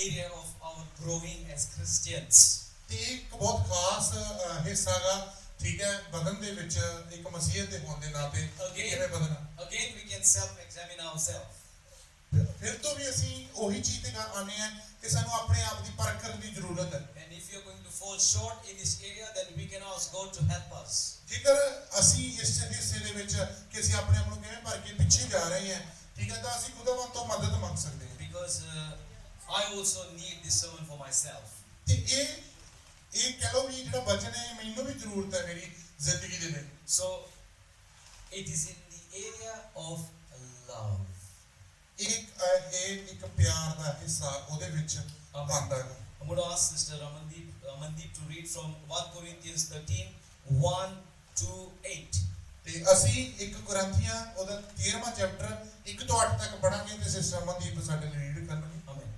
area of our growing as Christians. ਤੇ ਇੱਕ ਬਹੁਤ ਖਾਸ ਹਿੱਸਾ ਗਾ, ਠੀਕ ਹੈ, ਬਦਨ ਦੇ ਵਿੱਚ ਇੱਕ ਮਸੀਹਤ ਦੇ ਹੋਣ ਦੇ ਨਾਤੇ ਕਿਵੇਂ ਬਦਲਣਾ। Again we can self-examine ourselves. ਫਿਰ ਤੋਂ ਵੀ ਅਸੀਂ ਉਹੀ ਚੀਜ਼ ਤੇ ਆਨੇ ਆ ਕਿ ਸਾਨੂੰ ਆਪਣੇ ਆਪ ਦੀ ਪਰਖ ਕਰਨ ਦੀ ਜ਼ਰੂਰਤ ਹੈ। And if you are going to fall short in this area, then we can ask God to help us. ਜੇਕਰ ਅਸੀਂ ਇਸ ਹਿੱਸੇ ਦੇ ਵਿੱਚ ਕਿ ਅਸੀਂ ਆਪਣੇ ਆਪ ਨੂੰ ਕਿਵੇਂ ਭਰ ਕੇ ਪਿੱਛੇ ਜਾ ਰਹੇ ਹਾਂ, ਠੀਕ ਹੈ, ਤਾਂ ਅਸੀਂ ਖੁਦਾਵੰਦ ਤੋਂ ਮਦਦ ਮੰਗ ਸਕਦੇ ਹਾਂ। Because I also need this sermon for myself. ਤੇ ਇਹ ਕਹਿ ਲਓ ਵੀ ਜਿਹੜਾ ਵਚਨ ਹੈ ਮੈਨੂੰ ਵੀ ਜ਼ਰੂਰਤ ਹੈ ਮੇਰੀ ਜ਼ਿੰਦਗੀ ਦੇ ਲਈ। So it is in the area of love. ਇਹ ਇੱਕ ਪਿਆਰ ਦਾ ਹਿੱਸਾ ਉਹਦੇ ਵਿੱਚ ਆਉਂਦਾ ਹੈ। I'm going to ask Sister Amandeep to read from 1 Corinthians 13, 1 to 8. ਤੇ ਅਸੀਂ 1 ਕੁਰਿੰਥੀਆਂ ਉਹਦਾ 13ਵਾਂ ਚੈਪਟਰ 1 ਤੋਂ 8 ਤੱਕ ਪੜਾਂਗੇ ਤੇ ਸਿਸਟਰ ਅਮਨਦੀਪ ਸਾਡੇ ਲਈ ਰੀਡ ਕਰਨਗੇ। Amen.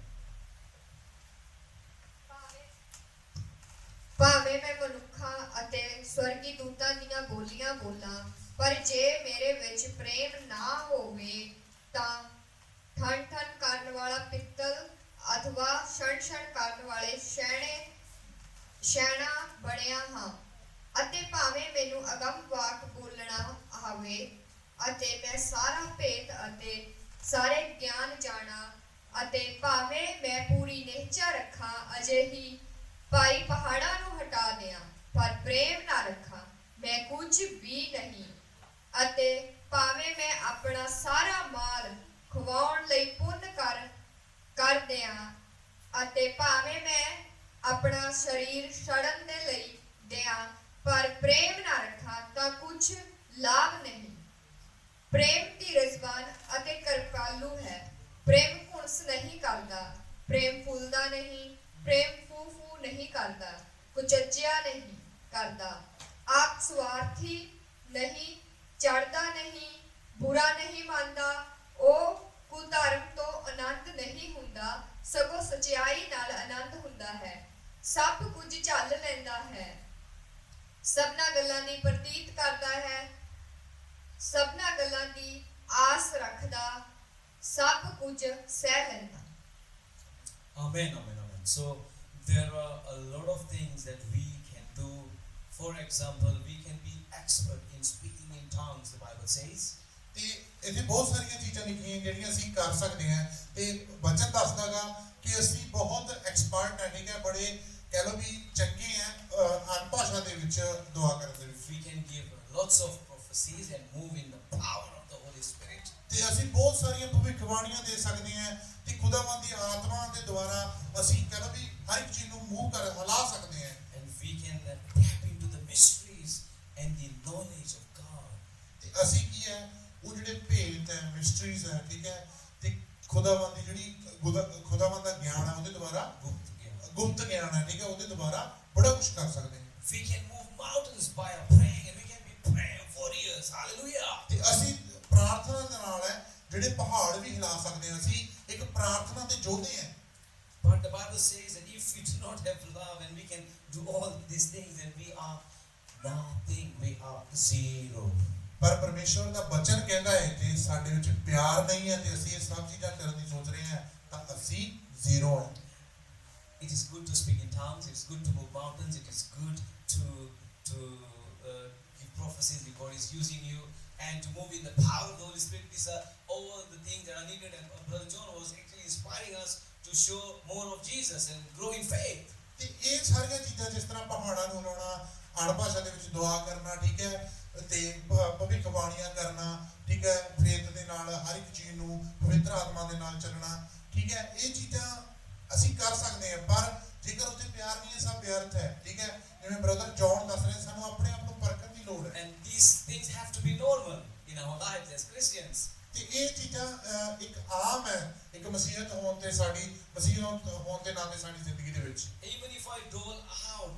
ਭਾਵੇਂ ਮੈਂ ਮਨੁੱਖਾਂ ਅਤੇ ਸਵਰਗੀ ਦੂਤਾਂ ਦੀਆਂ ਬੋਲੀਆਂ ਬੋਲਾਂ, ਪਰ ਜੇ ਮੇਰੇ ਵਿੱਚ ਪ੍ਰੇਮ ਨਾ ਹੋਵੇ ਤਾਂ ਠਣ ਠਣ ਕਰਨ ਵਾਲਾ ਪਿੱਤਲ ਅਥਵਾ ਛਣ ਛਣ ਕਰਨ ਵਾਲੇ ਸ਼ੈਣਾ ਬਣਿਆ ਹਾਂ। ਅਤੇ ਭਾਵੇਂ ਮੈਨੂੰ ਅਗੰਮ ਵਾਕ ਬੋਲਣਾ ਆਵੇ ਅਤੇ ਮੈਂ ਸਾਰਾ ਭੇਤ ਅਤੇ ਸਾਰੇ ਗਿਆਨ ਜਾਣਾ, ਅਤੇ ਭਾਵੇਂ ਮੈਂ ਪੂਰੀ ਨਿਹਚਾ ਰੱਖਾਂ, ਅਜੇ ਹੀ ਭਾਈ ਪਹਾੜਾਂ ਨੂੰ ਹਟਾ ਦਿਆਂ, ਪਰ ਪ੍ਰੇਮ ਨਾ ਰੱਖਾਂ, ਮੈਂ ਕੁਝ ਵੀ ਨਹੀਂ। ਅਤੇ ਭਾਵੇਂ ਮੈਂ ਆਪਣਾ ਸਾਰਾ ਮਾਲ ਖਵਾਉਣ ਲਈ ਪੁੰਨ ਕਰ ਦਿਆਂ, ਅਤੇ ਭਾਵੇਂ ਮੈਂ ਆਪਣਾ ਸਰੀਰ ਸੜਨ ਦੇ ਲਈ ਦਿਆਂ, ਪਰ ਪ੍ਰੇਮ ਨਾ ਰੱਖਾਂ ਤਾਂ ਕੁਝ ਲਾਭ ਨਹੀਂ। ਪ੍ਰੇਮ ਧੀਰਜਵਾਨ ਅਤੇ ਕਿਰਪਾਲੂ ਹੈ। ਪ੍ਰੇਮ ਘੁਣਸ ਨਹੀਂ ਕਰਦਾ, ਪ੍ਰੇਮ ਫੁੱਲਦਾ ਨਹੀਂ, ਪ੍ਰੇਮ ਫੂ ਨਹੀਂ ਕਰਦਾ, ਕੁਚੱਜਿਆ ਨਹੀਂ ਕਰਦਾ, ਆਪ ਸਵਾਰਥੀ ਨਹੀਂ, ਚੜਦਾ ਨਹੀਂ, ਬੁਰਾ ਨਹੀਂ ਮੰਨਦਾ, ਉਹ ਕੁਧਰਮ ਤੋਂ ਆਨੰਦ ਨਹੀਂ ਹੁੰਦਾ, ਸਗੋਂ ਸਚਾਈ ਨਾਲ ਆਨੰਦ ਹੁੰਦਾ ਹੈ। ਸਭ ਕੁਝ ਝੱਲ ਲੈਂਦਾ ਹੈ, ਸਭਨਾਂ ਗੱਲਾਂ ਦੀ ਪ੍ਰਤੀਤ ਕਰਦਾ ਹੈ, ਸਭਨਾਂ ਗੱਲਾਂ ਦੀ ਆਸ ਰੱਖਦਾ, ਸਭ ਕੁਝ ਸਹਿ ਲੈਂਦਾ। Amen, amen, amen. So there are a lot of things that we can do. For example, we can be expert in speaking in tongues, the Bible says. ਤੇ ਇਹਦੇ ਬਹੁਤ ਸਾਰੀਆਂ ਚੀਜ਼ਾਂ ਲਿਖੀਆਂ ਜਿਹੜੀਆਂ ਅਸੀਂ ਕਰ ਸਕਦੇ ਹਾਂ, ਤੇ ਵਚਨ ਦੱਸਦਾਗਾ ਕਿ ਅਸੀਂ ਬਹੁਤ ਐਕਸਪਰਟ ਹੈ, ਠੀਕ ਹੈ, ਬੜੇ ਕਹਿ ਲਓ ਵੀ ਚੰਗੇ ਆ ਅਨ ਭਾਸ਼ਾ ਦੇ ਵਿੱਚ ਦੁਆ ਕਰਨ ਦੇ ਵਿੱਚ। We can give lots of prophecies and move in the power of the Holy Spirit. ਤੇ ਅਸੀਂ ਬਹੁਤ ਸਾਰੀਆਂ ਭਵਿੱਖਬਾਣੀਆਂ ਦੇ ਸਕਦੇ ਹਾਂ ਤੇ ਖੁਦਾਵੰਦ ਦੀ ਆਤਮਾ ਦੇ ਦੁਆਰਾ ਅਸੀਂ ਕਹਿ ਲਓ ਵੀ ਹਰ ਇੱਕ ਚੀਜ਼ ਨੂੰ ਮੂਵ ਕਰ ਹਿਲਾ ਸਕਦੇ ਹਾਂ। And we can tap into the mysteries and the knowledge of God. ਤੇ ਅਸੀਂ ਕੀ ਹੈ, ਉਹ ਜਿਹੜੇ ਭੇਤ ਹੈ, ਮਿਸਟਰੀਜ਼ ਹੈ, ਠੀਕ ਹੈ, ਤੇ ਖੁਦਾਵੰਦ ਦੀ ਜਿਹੜੀ ਖੁਦਾਵੰਦ ਦਾ ਗਿਆਨ ਹੈ ਉਹਦੇ ਦੁਆਰਾ ਗੁਪਤ ਗਿਆਨ ਹੈ, ਠੀਕ ਹੈ, ਉਹਦੇ ਦੁਆਰਾ ਬੜਾ ਕੁਝ ਕਰ ਸਕਦੇ ਹਾਂ। We can move mountains by praying, and we can be praying for years. Hallelujah. ਤੇ ਅਸੀਂ ਪ੍ਰਾਰਥਨਾ ਦੇ ਨਾਲ ਹੈ ਜਿਹੜੇ ਪਹਾੜ ਵੀ ਹਿਲਾ ਸਕਦੇ ਹਾਂ। ਅਸੀਂ ਇੱਕ ਪ੍ਰਾਰਥਨਾ ਦੇ ਯੋਧੇ ਹਾਂ। But the Bible says that if we do not have love and we can do all these things, then we are nothing, we are zero. ਪਰ ਪਰਮੇਸ਼ਵਰ ਦਾ ਬਚਨ ਕਹਿੰਦਾ ਹੈ ਜੇ ਸਾਡੇ ਵਿੱਚ ਪਿਆਰ ਨਹੀਂ ਹੈ ਤੇ ਅਸੀਂ ਇਹ ਸਭ ਚੀਜ਼ਾਂ ਕਰਨ ਦੀ ਸੋਚ ਰਹੇ ਹਾਂ ਤਾਂ ਅਸੀਂ ਜ਼ੀਰੋ ਹਾਂ। It is good to speak in tongues, it is good to move mountains, it is good to give prophecies if God is using you, and to move in the power of the Holy Spirit. These are all the things that are needed, and Brother John was actually inspiring us to show more of Jesus and grow in faith. ਤੇ ਇਹ ਸਾਰੀਆਂ ਚੀਜ਼ਾਂ ਜਿਸ ਤਰ੍ਹਾਂ ਪਹਾੜਾਂ ਨੂੰ ਲਾਉਣਾ, ਅਣ ਭਾਸ਼ਾ ਦੇ ਵਿੱਚ ਦੁਆ ਕਰਨਾ, ਠੀਕ ਹੈ, ਤੇ ਭਵਿੱਖਬਾਣੀਆਂ ਕਰਨਾ, ਠੀਕ ਹੈ, ਫੇਥ ਦੇ ਨਾਲ ਹਰ ਇੱਕ ਚੀਜ਼ ਨੂੰ ਪਵਿੱਤਰ ਆਤਮਾ ਦੇ ਨਾਲ ਚੱਲਣਾ, ਠੀਕ ਹੈ, ਇਹ ਚੀਜ਼ਾਂ ਅਸੀਂ ਕਰ ਸਕਦੇ ਹਾਂ। ਪਰ ਜੇਕਰ ਉੱਥੇ ਪਿਆਰ ਨਹੀਂ ਹੈ, ਸਭ ਵਿਅਰਥ ਹੈ, ਠੀਕ ਹੈ। ਜਿਵੇਂ ਬ੍ਰਦਰ ਜੌਨ ਦੱਸ ਰਹੇ, ਸਾਨੂੰ ਆਪਣੇ ਆਪ ਨੂੰ ਪਰਖਣ ਦੀ ਲੋੜ ਹੈ। And these things have to be normal in our lives as Christians. ਤੇ ਇਹ ਚੀਜ਼ਾਂ ਇੱਕ ਆਮ ਹੈ ਇੱਕ ਮਸੀਹਤ ਹੋਣ ਤੇ ਸਾਡੀ ਮਸੀਹਤ ਹੋਣ ਦੇ ਨਾਤੇ ਸਾਡੀ ਜ਼ਿੰਦਗੀ ਦੇ ਵਿੱਚ। Even if I dole out,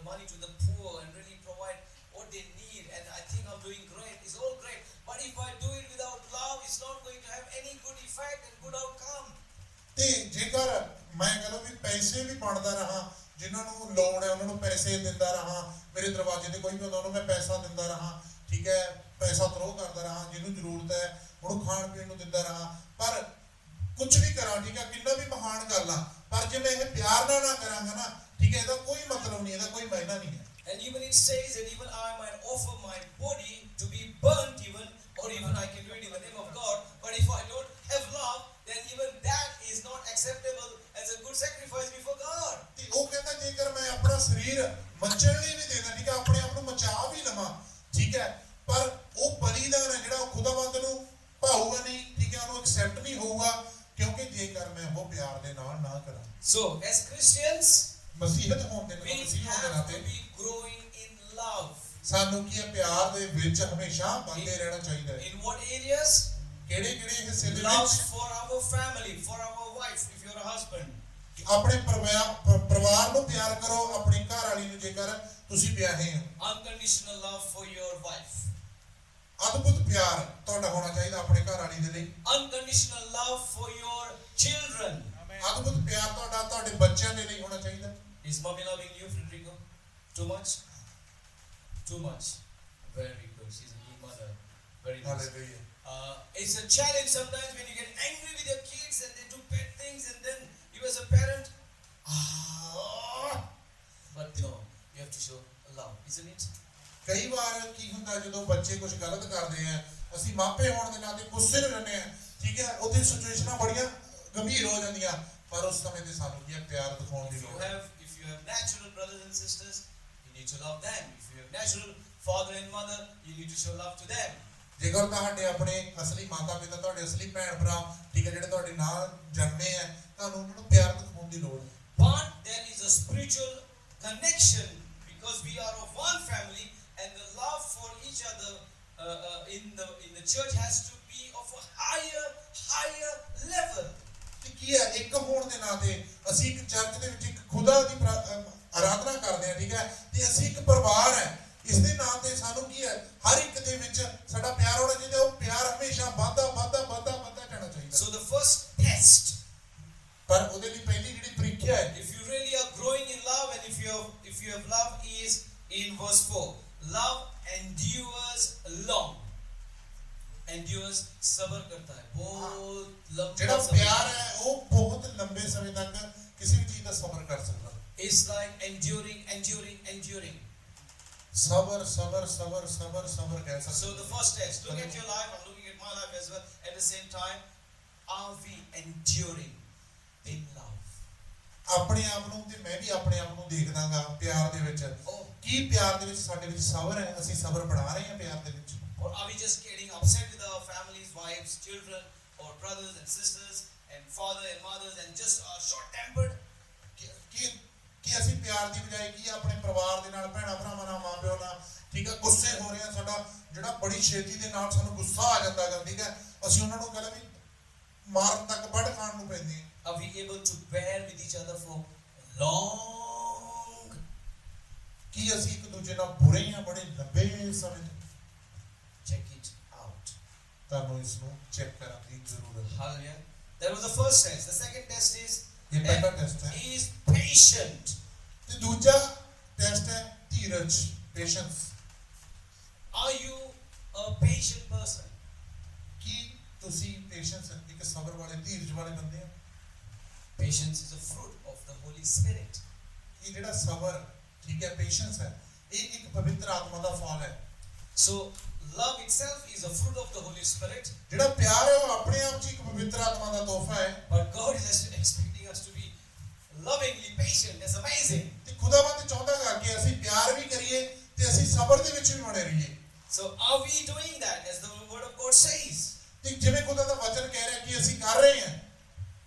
money to the poor and really provide what they need, and I think I'm doing great, it's all great. But if I do it without love, it's not going to have any good effect and good outcome. ਤੇ ਜੇਕਰ ਮੈਂ ਕਹਾਂ ਵੀ ਪੈਸੇ ਵੀ ਬਣਦਾ ਰਹਾ, ਜਿਨ੍ਹਾਂ ਨੂੰ ਲੋੜ ਹੈ ਉਹਨਾਂ ਨੂੰ ਪੈਸੇ ਦਿੰਦਾ ਰਹਾ, ਮੇਰੇ ਦਰਵਾਜ਼ੇ ਤੇ ਕੋਈ ਵੀ ਆਉਂਦਾ ਉਹਨੂੰ ਮੈਂ ਪੈਸਾ ਦਿੰਦਾ ਰਹਾ, ਠੀਕ ਹੈ, ਪੈਸਾ ਥਰੋ ਕਰਦਾ ਰਹਾ, ਜਿਹਨੂੰ ਜ਼ਰੂਰਤ ਹੈ ਉਹਨੂੰ ਖਾਣ ਪੀਣ ਨੂੰ ਦਿੰਦਾ ਰਹਾ, ਪਰ ਕੁਝ ਵੀ ਕਰਾਂ, ਠੀਕ ਹੈ, ਕਿੰਨਾ ਵੀ ਮਹਾਨ ਕਰ ਲਾਂ, ਪਰ ਜੇ ਮੈਂ ਇਹ ਪਿਆਰ ਨਾਲ ਨਾ ਕਰਾਂਗਾ ਨਾ, ਠੀਕ ਹੈ, ਇਹਦਾ ਕੋਈ ਮਤਲਬ ਨਹੀਂ, ਇਹਦਾ ਕੋਈ ਮਾਇਨਾ ਨਹੀਂ ਹੈ। And even it says that even I might offer my body to be burnt even, or even I can do it in the name of God, but if I don't have love, then even that is not acceptable as a good sacrifice before God. ਤੇ ਉਹ ਕਹਿੰਦਾ ਜੇਕਰ ਮੈਂ ਆਪਣਾ ਸਰੀਰ ਮਚਣ ਲਈ ਵੀ ਦੇਦਾ, ਠੀਕ ਹੈ, ਆਪਣੇ ਆਪ ਨੂੰ ਮਚਾ ਵੀ ਲਵਾਂ, ਠੀਕ ਹੈ, ਪਰ ਉਹ ਬਲੀਦਾਨ ਹੈ ਜਿਹੜਾ ਉਹ ਖੁਦਾਵੰਦ ਨੂੰ ਭਾਊਗਾ ਨਹੀਂ, ਠੀਕ ਹੈ, ਉਹਨੂੰ ਐਕਸੈਪਟ ਨਹੀਂ ਹੋਊਗਾ, ਕਿਉਂਕਿ ਜੇਕਰ ਮੈਂ ਉਹ ਪਿਆਰ ਦੇ ਨਾਲ ਨਾ ਕਰਾਂ। So as Christians, ਮਸੀਹਤ ਹੋਣ ਦੇ we have to be growing in love. ਸਾਨੂੰ ਕੀ ਹੈ, ਪਿਆਰ ਦੇ ਵਿੱਚ ਹਮੇਸ਼ਾ ਬਣਦੇ ਰਹਿਣਾ ਚਾਹੀਦਾ ਹੈ। In what areas? ਕਿਹੜੇ ਹਿੱਸੇ ਦੇ Love ਵਿੱਚ? for our family, for our wife, if you're a husband. ਆਪਣੇ ਪਰਿਵਾਰ ਨੂੰ ਪਿਆਰ ਕਰੋ, ਆਪਣੀ ਘਰ ਵਾਲੀ ਨੂੰ ਜੇਕਰ ਤੁਸੀਂ ਵਿਆਹੇ ਹੋ। Unconditional love for your wife. ਅਦਭੁਤ ਪਿਆਰ ਤੁਹਾਡਾ ਹੋਣਾ ਚਾਹੀਦਾ ਆਪਣੇ ਘਰ ਵਾਲੀ ਦੇ ਲਈ। Unconditional love for your children. ਅਦਭੁਤ ਪਿਆਰ ਤੁਹਾਡਾ ਤੁਹਾਡੇ ਬੱਚਿਆਂ ਦੇ ਲਈ ਹੋਣਾ ਚਾਹੀਦਾ। Is mommy loving you, Federico? Too much? Too much. Very good. She's a good mother. Very nice. Hallelujah. It's a challenge sometimes when you get angry with your kids and they do bad things, and then you as a parent, but no, you have to show love, isn't it? ਕਈ ਵਾਰ ਕੀ ਹੁੰਦਾ ਜਦੋਂ ਬੱਚੇ ਕੁਝ ਗਲਤ ਕਰਦੇ ਆ, ਅਸੀਂ ਮਾਪੇ ਹੋਣ ਦੇ ਨਾਤੇ ਗੁੱਸੇ ਹੋ ਜਾਂਦੇ ਆ, ਠੀਕ ਹੈ, ਉਹਦੀ ਸਿਚੁਏਸ਼ਨਾਂ ਬੜੀਆਂ ਗੰਭੀਰ ਹੋ ਜਾਂਦੀਆਂ, ਪਰ ਉਸ ਸਮੇਂ ਤੇ ਸਾਨੂੰ ਕੀ ਹੈ, ਪਿਆਰ ਦਿਖਾਉਣ ਦੀ ਲੋੜ ਹੈ। If you have natural brothers and sisters, you need to love them. If you have natural father and mother, you need to show love to them. ਜੇਕਰ ਤੁਹਾਡੇ ਆਪਣੇ ਅਸਲੀ ਮਾਤਾ ਪਿਤਾ, ਤੁਹਾਡੇ ਅਸਲੀ ਭੈਣ ਭਰਾ, ਠੀਕ ਹੈ, ਜਿਹੜੇ ਤੁਹਾਡੇ ਨਾਲ ਜਨਮੇ ਆ, ਤੁਹਾਨੂੰ ਉਹਨਾਂ ਨੂੰ ਪਿਆਰ ਦਿਖਾਉਣ ਦੀ ਲੋੜ ਹੈ। But there is a spiritual connection because we are of one family, and the love for each other in the church has to be of a higher level. ਤੇ ਕੀ ਹੈ, ਇੱਕ ਹੋਣ ਦੇ ਨਾਤੇ ਅਸੀਂ ਇੱਕ ਚਰਚ ਦੇ ਵਿੱਚ ਇੱਕ ਖੁਦਾ ਦੀ ਆਰਾਧਨਾ ਕਰਦੇ ਹਾਂ, ਠੀਕ ਹੈ, ਤੇ ਅਸੀਂ ਇੱਕ ਪਰਿਵਾਰ ਹੈ, ਇਸ ਦੇ ਨਾਂ ਤੇ ਸਾਨੂੰ ਕੀ ਹੈ, ਹਰ ਇੱਕ ਦੇ ਵਿੱਚ ਸਾਡਾ ਪਿਆਰ ਹੋਣਾ ਚਾਹੀਦਾ, ਉਹ ਪਿਆਰ ਹਮੇਸ਼ਾ ਵੱਧਦਾ ਜਾਣਾ ਚਾਹੀਦਾ। So the first test, ਪਰ ਉਹਦੇ ਲਈ ਪਹਿਲੀ ਜਿਹੜੀ ਪ੍ਰੀਖਿਆ ਹੈ, if you really are growing in love, and if you have love, is in verse 4. Love endures long. Endures ਸਬਰ ਕਰਤਾ ਹੈ, ਬਹੁਤ ਲੰਬਾ ਜਿਹੜਾ ਸਬਰ। ਪਿਆਰ ਹੈ ਉਹ ਬਹੁਤ ਲੰਬੇ ਸਮੇਂ ਤੱਕ ਕਿਸੇ ਵੀ ਚੀਜ਼ ਦਾ ਸਬਰ ਕਰ ਸਕਦਾ। It's like enduring. ਸਬਰ ਕਹਿ ਸਕਦੇ। So the first test, look at your life, I'm looking at my life as well. At the same time, are we enduring in love? ਆਪਣੇ ਆਪ ਨੂੰ ਤੇ ਮੈਂ ਵੀ ਆਪਣੇ ਆਪ ਨੂੰ ਦੇਖਦਾਗਾ ਪਿਆਰ ਦੇ ਵਿੱਚ, ਕੀ ਪਿਆਰ ਦੇ ਵਿੱਚ ਸਾਡੇ ਵਿੱਚ ਸਬਰ ਹੈ, ਅਸੀਂ ਸਬਰ ਬਣਾ ਰਹੇ ਹਾਂ ਪਿਆਰ ਦੇ ਵਿੱਚ, Or are we just getting upset with our families, wives, children, or brothers and sisters, and father and mothers, and just short-tempered? ਕਿ ਅਸੀਂ ਪਿਆਰ ਦੀ ਬਜਾਏ ਕੀ ਆਪਣੇ ਪਰਿਵਾਰ ਦੇ ਨਾਲ, ਭੈਣਾਂ ਭਰਾਵਾਂ ਨਾਲ, ਮਾਂ ਪਿਓ ਨਾਲ, ਠੀਕ ਹੈ, ਗੁੱਸੇ ਹੋ ਰਹੇ ਹਾਂ, ਸਾਡਾ ਜਿਹੜਾ ਬੜੀ ਛੇਤੀ ਦੇ ਨਾਲ ਸਾਨੂੰ ਗੁੱਸਾ ਆ ਜਾਂਦਾ ਗਾ, ਠੀਕ ਹੈ, ਅਸੀਂ ਉਹਨਾਂ ਨੂੰ ਕਹਿੰਦੇ ਵੀ ਮਾਰਨ ਤੱਕ ਵੱਢ ਖਾਣ ਨੂੰ ਪੈਂਦੇ ਆ। Are we able to bear with each other for long? ਕੀ ਅਸੀਂ ਇੱਕ ਦੂਜੇ ਨਾਲ ਬੁਰੇ ਹਾਂ ਬੜੇ ਲੰਬੇ ਸਮੇਂ ਤੋਂ? Check it out. ਤੁਹਾਨੂੰ ਇਸ ਨੂੰ ਚੈੱਕ ਕਰਨ ਦੀ ਜ਼ਰੂਰਤ ਹੈ। Hallelujah. That was the first test. The second test is ਇਹ ਪਹਿਲਾ ਟੈਸਟ ਹੈ। he is patient. ਤੇ ਦੂਜਾ ਟੈਸਟ ਹੈ ਧੀਰਜ, patience. Are you a patient person? ਕੀ ਤੁਸੀਂ ਪੇਸ਼ੈਂਸ, ਇੱਕ ਸਬਰ ਵਾਲੇ, ਧੀਰਜ ਵਾਲੇ ਬੰਦੇ ਹੋ? Patience is a fruit of the Holy Spirit. ਇਹ ਜਿਹੜਾ ਸਬਰ, ਠੀਕ ਹੈ, ਪੇਸ਼ੈਂਸ ਹੈ, ਇਹ ਇੱਕ ਪਵਿੱਤਰ ਆਤਮਾ ਦਾ ਫਲ ਹੈ। So love itself is a fruit of the Holy Spirit. ਜਿਹੜਾ ਪਿਆਰ ਹੈ ਉਹ ਆਪਣੇ ਆਪ 'ਚ ਇੱਕ ਪਵਿੱਤਰ ਆਤਮਾ ਦਾ ਤੋਹਫਾ ਹੈ। But God is expecting us to be lovingly patient. That's amazing. ਤੇ ਖੁਦਾਵੰਦ ਚਾਹੁੰਦਾ ਹੈ ਕਿ ਅਸੀਂ ਪਿਆਰ ਵੀ ਕਰੀਏ ਤੇ ਅਸੀਂ ਸਬਰ ਦੇ ਵਿੱਚ ਵੀ ਬਣੇ ਰਹੀਏ। So are we doing that as the word of God says? ਤੇ ਜਿਵੇਂ ਖੁਦਾ ਦਾ ਵਚਨ ਕਹਿ ਰਿਹਾ ਕਿ ਅਸੀਂ ਕਰ ਰਹੇ ਹਾਂ।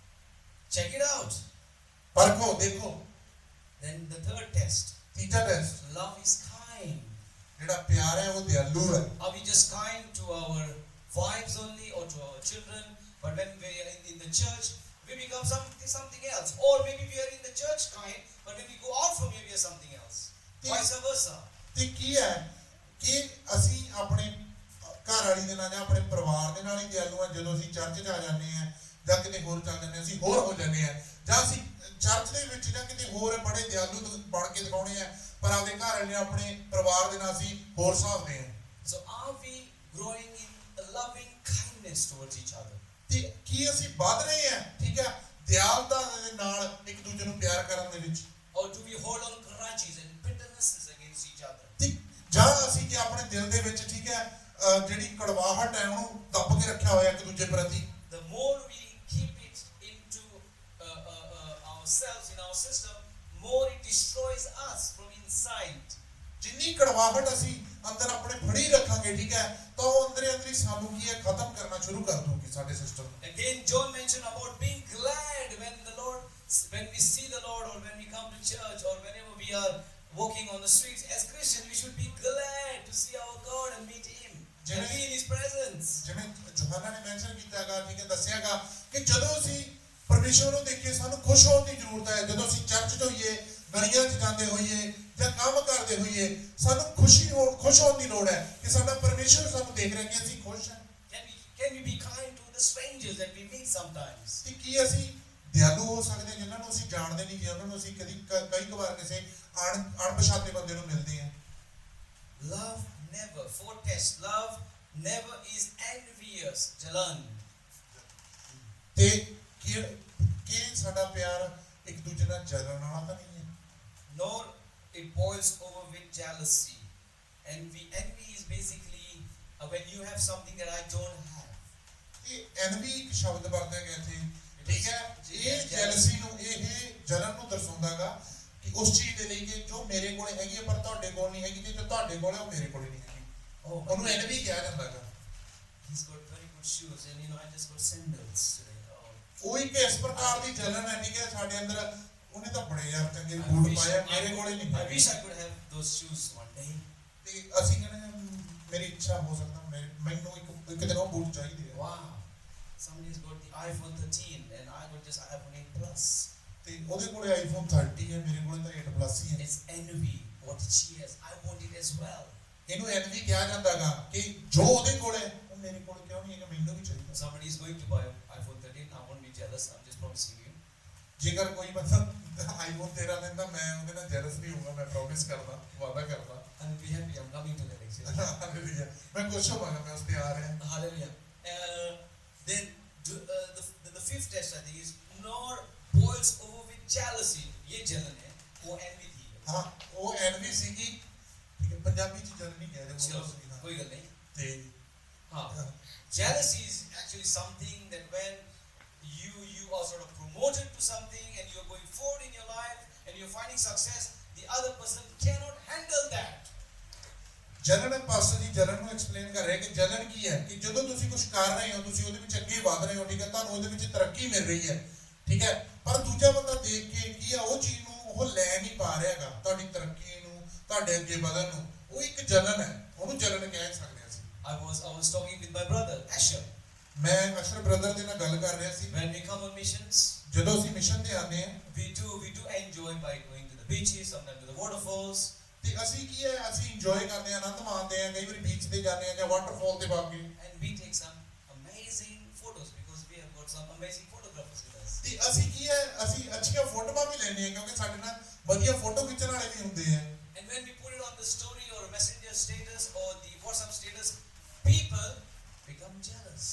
Check it out. ਪਰਖੋ, ਦੇਖੋ। Then the third test. ਤੀਜਾ ਟੈਸਟ, Love is kind. ਜਿਹੜਾ ਪਿਆਰ ਹੈ ਉਹ ਦਿਆਲੂ ਹੈ। Are we just kind to our wives only or to our children? But when we are in the church, we become something else. Or maybe we are in the church kind, but when we go out from here, we are something else. Vice versa. ਤੇ ਕੀ ਹੈ ਕਿ ਅਸੀਂ ਆਪਣੇ ਘਰ ਵਾਲੀ ਦੇ ਨਾਲ ਜਾਂ ਆਪਣੇ ਪਰਿਵਾਰ ਦੇ ਨਾਲ ਹੀ ਦਿਆਲੂ ਹਾਂ, ਜਦੋਂ ਅਸੀਂ ਚਰਚ 'ਚ ਆ ਜਾਂਦੇ ਹਾਂ ਜਾਂ ਕਿਤੇ ਹੋਰ ਚੱਲ ਜਾਂਦੇ ਹਾਂ ਅਸੀਂ ਹੋਰ ਹੋ ਜਾਂਦੇ ਹਾਂ, ਜਾਂ ਅਸੀਂ ਚਰਚ ਦੇ ਵਿੱਚ ਜਾਂ ਕਿਤੇ ਹੋਰ ਬੜੇ ਦਿਆਲੂ ਬਣ ਕੇ ਦਿਖਾਉਣੇ ਆ, ਪਰ ਆਪਦੇ ਘਰ ਵਾਲੇ ਆਪਣੇ ਪਰਿਵਾਰ ਦੇ ਨਾਲ ਅਸੀਂ ਹੋਰ ਹਿਸਾਬਦੇ ਹਾਂ। So are we growing in a loving kindness towards each other? ਤੇ ਕੀ ਅਸੀਂ ਵੱਧ ਰਹੇ ਹਾਂ, ਠੀਕ ਹੈ, ਦਿਆਲਤਾ ਦੇ ਨਾਲ ਇੱਕ ਦੂਜੇ ਨੂੰ ਪਿਆਰ ਕਰਨ ਦੇ ਵਿੱਚ, or do we hold on grudges and bitternesses against each other? ਤੇ ਜਾਂ ਅਸੀਂ ਕਿ ਆਪਣੇ ਦਿਲ ਦੇ ਵਿੱਚ, ਠੀਕ ਹੈ, ਜਿਹੜੀ ਕੜਵਾਹਟ ਹੈ ਉਹਨੂੰ ਦੱਬ ਕੇ ਰੱਖਿਆ ਹੋਇਆ ਇੱਕ ਦੂਜੇ ਪ੍ਰਤੀ। The more we keep it into ourselves, in our system, more it destroys us from inside. ਜਿੰਨੀ ਕੜਵਾਹਟ ਅਸੀਂ ਅੰਦਰ ਆਪਣੇ ਫੜੀ ਰੱਖਾਂਗੇ, ਠੀਕ ਹੈ, ਤਾਂ ਉਹ ਅੰਦਰੇ ਅੰਦਰ ਹੀ ਸਾਨੂੰ ਕੀ ਹੈ ਖਤਮ ਕਰਨਾ ਸ਼ੁਰੂ ਕਰ ਦੂਗੀ ਸਾਡੇ ਸਿਸਟਮ ਨੂੰ। Again, John mentioned about being glad when we see the Lord, or when we come to church, or whenever we are walking on the streets. As Christians, we should be glad to see our God and meet Him and be in His presence. ਜਿਵੇਂ ਯੋਹੰਨਾ ਨੇ mention ਕੀਤਾਗਾ, ਠੀਕ ਹੈ, ਦੱਸਿਆਗਾ ਕਿ ਜਦੋਂ ਅਸੀਂ ਪਰਮੇਸ਼ਵਰ ਨੂੰ ਦੇਖੀਏ ਸਾਨੂੰ ਖੁਸ਼ ਹੋਣ ਦੀ ਜ਼ਰੂਰਤ ਹੈ। ਜਦੋਂ ਅਸੀਂ ਚਰਚ 'ਚ ਹੋਈਏ, ਗਲੀਆਂ 'ਚ ਜਾਂਦੇ ਹੋਈਏ ਜਾਂ ਕੰਮ ਕਰਦੇ ਹੋਈਏ, ਸਾਨੂੰ ਖੁਸ਼ ਹੋਣ ਦੀ ਲੋੜ ਹੈ ਕਿ ਸਾਡਾ ਪਰਮੇਸ਼ਵਰ ਸਾਨੂੰ ਦੇਖ ਰਿਹਾ ਕਿ ਅਸੀਂ ਖੁਸ਼ ਹਾਂ। Can we be kind to the strangers that we meet sometimes? ਕਿ ਕੀ ਅਸੀਂ ਦਿਆਲੂ ਹੋ ਸਕਦੇ ਹਾਂ ਜਿਨ੍ਹਾਂ ਨੂੰ ਅਸੀਂ ਜਾਣਦੇ ਨਹੀਂ, ਜਿਨ੍ਹਾਂ ਨੂੰ ਅਸੀਂ ਕਈ ਵਾਰ ਕਿਸੇ ਅਣਪਛਾਤੇ ਬੰਦੇ ਨੂੰ ਮਿਲਦੇ ਹਾਂ। Love never, for test, love never is envious. Jalan. ਤੇ ਕੀ ਸਾਡਾ ਪਿਆਰ ਇੱਕ ਦੂਜੇ ਨਾਲ ਜਲਣ ਵਾਲਾ ਤਾਂ ਨਹੀਂ ਹੈ? Nor it boils over with jealousy. Envy is basically when you have something that I don't have. ਇਹ ਐਨਵੀ ਇੱਕ ਸ਼ਬਦ ਵਰਤਿਆ ਗਿਆ ਇੱਥੇ, ਠੀਕ ਹੈ, ਇਹ ਜੈਲਸੀ ਨੂੰ, ਇਹ ਜਲਨ ਨੂੰ ਦਰਸਾਉਂਦਾਗਾ ਕਿ ਉਸ ਚੀਜ਼ ਦੇ ਲਈ ਕਿ ਜੋ ਮੇਰੇ ਕੋਲੇ ਹੈਗੀ ਹੈ ਪਰ ਤੁਹਾਡੇ ਕੋਲ ਨਹੀਂ ਹੈਗੀ, ਤੇ ਜੋ ਤੁਹਾਡੇ ਕੋਲ ਹੈ ਉਹ ਮੇਰੇ ਕੋਲ ਨਹੀਂ ਹੈਗੀ, ਉਹਨੂੰ ਐਨਵੀ ਕਿਹਾ ਜਾਂਦਾਗਾ। He's got very good shoes, and I just got sandals today. ਉਹ ਇੱਕ ਇਸ ਪ੍ਰਕਾਰ ਦੀ ਜਲਨ ਹੈ, ਠੀਕ ਹੈ, ਸਾਡੇ ਅੰਦਰ। ਉਹਨੇ ਤਾਂ ਬੜੇ ਯਾਰ ਚੰਗੇ ਬੂਟ ਪਾਏ, ਮੇਰੇ ਕੋਲੇ ਨਹੀਂ I ਹੈਗੇ। wish I could have those shoes one day. ਤੇ ਅਸੀਂ ਕਹਿੰਦੇ ਮੇਰੀ ਇੱਛਾ ਹੋ ਸਕਦਾ ਮੈਨੂੰ ਇੱਕ ਦਿਨ ਉਹ ਬੂਟ ਚਾਹੀਦੇ ਆ। Wow. Somebody's got the iPhone 13 and I got just iPhone 8 Plus. ਤੇ ਉਹਦੇ ਕੋਲੇ iPhone 30 ਹੈ, ਮੇਰੇ ਕੋਲੇ ਤਾਂ 8 Plus ਹੀ ਹੈ। It's envy what she has. I want it as well. ਇਹਨੂੰ ਐਨਵੀ ਕਿਹਾ ਜਾਂਦਾਗਾ ਕਿ ਜੋ ਉਹਦੇ ਕੋਲੇ ਉਹ ਮੇਰੇ ਕੋਲ ਕਿਉਂ ਨਹੀਂ ਹੈ, ਮੈਨੂੰ ਵੀ ਚਾਹੀਦਾ। Somebody is going to buy iPhone 13. I won't be jealous. I'm just promising you. ਜੇਕਰ ਕੋਈ ਬੰਦਾ iPhone 13 ਲੈਂਦਾ, ਮੈਂ ਉਹਦੇ ਨਾਲ ਜੈਲਸ ਨਹੀਂ ਹੋਊਗਾ, ਮੈਂ ਪ੍ਰੋਮਿਸ ਕਰਦਾ, ਵਾਅਦਾ ਕਰਦਾ। And be happy. I'm coming to that actually. Hallelujah, ਮੈਂ ਖੁਸ਼ ਹੋਵਾਂਗਾ, ਮੈਂ ਉਸ ਤੇ ਆ ਰਿਹਾ। Hallelujah. Then the fifth test I think is nor boils over with jealousy. ये जलन है, वो envy थी। ਹਾਂ, ਉਹ ਐਨਵੀ ਸੀਗੀ, ਠੀਕ ਹੈ, ਪੰਜਾਬੀ ਚ ਜਲਨ ਨਹੀਂ ਕਹਿ चलो ਰਹੇ कोई गल नहीं। ਤੇ हाँ, jealousy is actually something that when you are sort of promoted to something and you're going forward in your life and you're finding success, the other person cannot handle that. ਜਲਨ ਪਾਸਟਰ ਜੀ ਜਲਨ ਨੂੰ explain ਕਰ ਰਹੇ ਕਿ ਜਲਨ ਕੀ ਹੈ, ਕਿ ਜਦੋਂ ਤੁਸੀਂ ਕੁਝ ਕਰ ਰਹੇ ਹੋ, ਤੁਸੀਂ ਉਹਦੇ ਵਿੱਚ ਅੱਗੇ ਵਧ ਰਹੇ ਹੋ, ਠੀਕ ਹੈ, ਤੁਹਾਨੂੰ ਉਹਦੇ ਵਿੱਚ ਤਰੱਕੀ ਮਿਲ ਰਹੀ ਹੈ, ਠੀਕ ਹੈ, ਪਰ ਦੂਜਾ ਬੰਦਾ ਦੇਖ ਕੇ ਕੀ ਆ ਉਹ ਚੀਜ਼ ਨੂੰ ਉਹ ਲੈ ਨਹੀਂ ਪਾ ਰਿਹਾਗਾ, ਤੁਹਾਡੀ ਤਰੱਕੀ ਨੂੰ, ਤੁਹਾਡੇ ਅੱਗੇ ਵਧਣ ਨੂੰ, ਉਹ ਇੱਕ ਜਲਨ ਹੈ, ਉਹਨੂੰ ਜਲਨ ਕਹਿ ਸਕਦੇ ਹਾਂ ਅਸੀਂ। I was talking with my brother Asher. ਮੈਂ ਅਸ਼ਰ ਬ੍ਰਦਰ ਦੇ ਨਾਲ ਗੱਲ ਕਰ ਰਿਹਾ ਸੀ। When we come on missions, ਜਦੋਂ ਅਸੀਂ ਮਿਸ਼ਨ ਤੇ ਆਉਂਦੇ ਹਾਂ, we do enjoy by going to the beaches, sometimes to the waterfalls. ਤੇ ਅਸੀਂ ਕੀ ਹੈ, ਅਸੀਂ ਇੰਜੋਏ ਕਰਦੇ ਹਾਂ, ਆਨੰਦ ਮਾਣਦੇ ਹਾਂ, ਕਈ ਵਾਰੀ ਬੀਚ ਤੇ ਜਾਂਦੇ ਹਾਂ ਜਾਂ ਵਾਟਰਫਾਲ ਤੇ ਵਗ ਕੇ, And we take some amazing photos because we have got some amazing photographers with us. ਤੇ ਅਸੀਂ ਕੀ ਹੈ, ਅਸੀਂ ਅੱਛੀਆਂ ਫੋਟੋਆਂ ਵੀ ਲੈਂਦੇ ਹਾਂ ਕਿਉਂਕਿ ਸਾਡੇ ਨਾਲ ਵਧੀਆ ਫੋਟੋ ਖਿੱਚਣ ਵਾਲੇ ਵੀ ਹੁੰਦੇ ਆ। And when we put it on the story or messenger status or the WhatsApp status, people become jealous.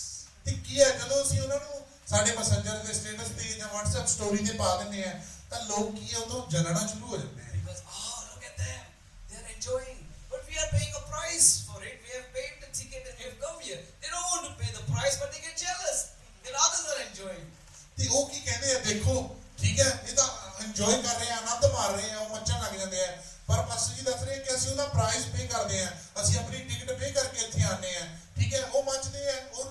ਤੇ ਕੀ ਹੈ, ਜਦੋਂ ਅਸੀਂ ਉਹਨਾਂ ਨੂੰ ਸਾਡੇ ਮੈਸੇਂਜਰ ਦੇ ਸਟੇਟਸ ਤੇ ਜਾਂ WhatsApp ਸਟੋਰੀ ਤੇ ਪਾ ਦਿੰਦੇ ਆ ਤਾਂ ਲੋਕ ਕੀ ਹੈ ਉਦੋਂ ਜਲਣਾ ਸ਼ੁਰੂ ਹੋ ਜਾਂਦੇ ਆ। Because, oh, look at them. They're enjoying. But we are paying a price for it. We have paid the ticket and we have come here. They don't want to pay the price, but they get jealous. Then others are enjoying. ਤੇ ਉਹ ਕੀ ਕਹਿੰਦੇ ਆ, ਦੇਖੋ ਠੀਕ ਹੈ, ਇਹ ਤਾਂ enjoy ਕਰ ਰਹੇ ਆ, ਆਨੰਦ ਮਾਰ ਰਹੇ ਆ, ਉਹ ਮੱਚਣ ਲੱਗ ਜਾਂਦੇ ਆ, ਪਰ ਪਾਸਟਰ ਜੀ ਦੱਸ ਰਹੇ ਕਿ ਅਸੀਂ ਉਹਦਾ ਪ੍ਰਾਈਸ ਪੇ ਕਰਦੇ ਆ, ਅਸੀਂ ਆਪਣੀ ਟਿਕਟ ਪੇ ਕਰਕੇ ਇੱਥੇ ਆਨੇ ਆ, ਠੀਕ ਹੈ, ਉਹ ਮੱਚਦੇ ਆ, ਉਹ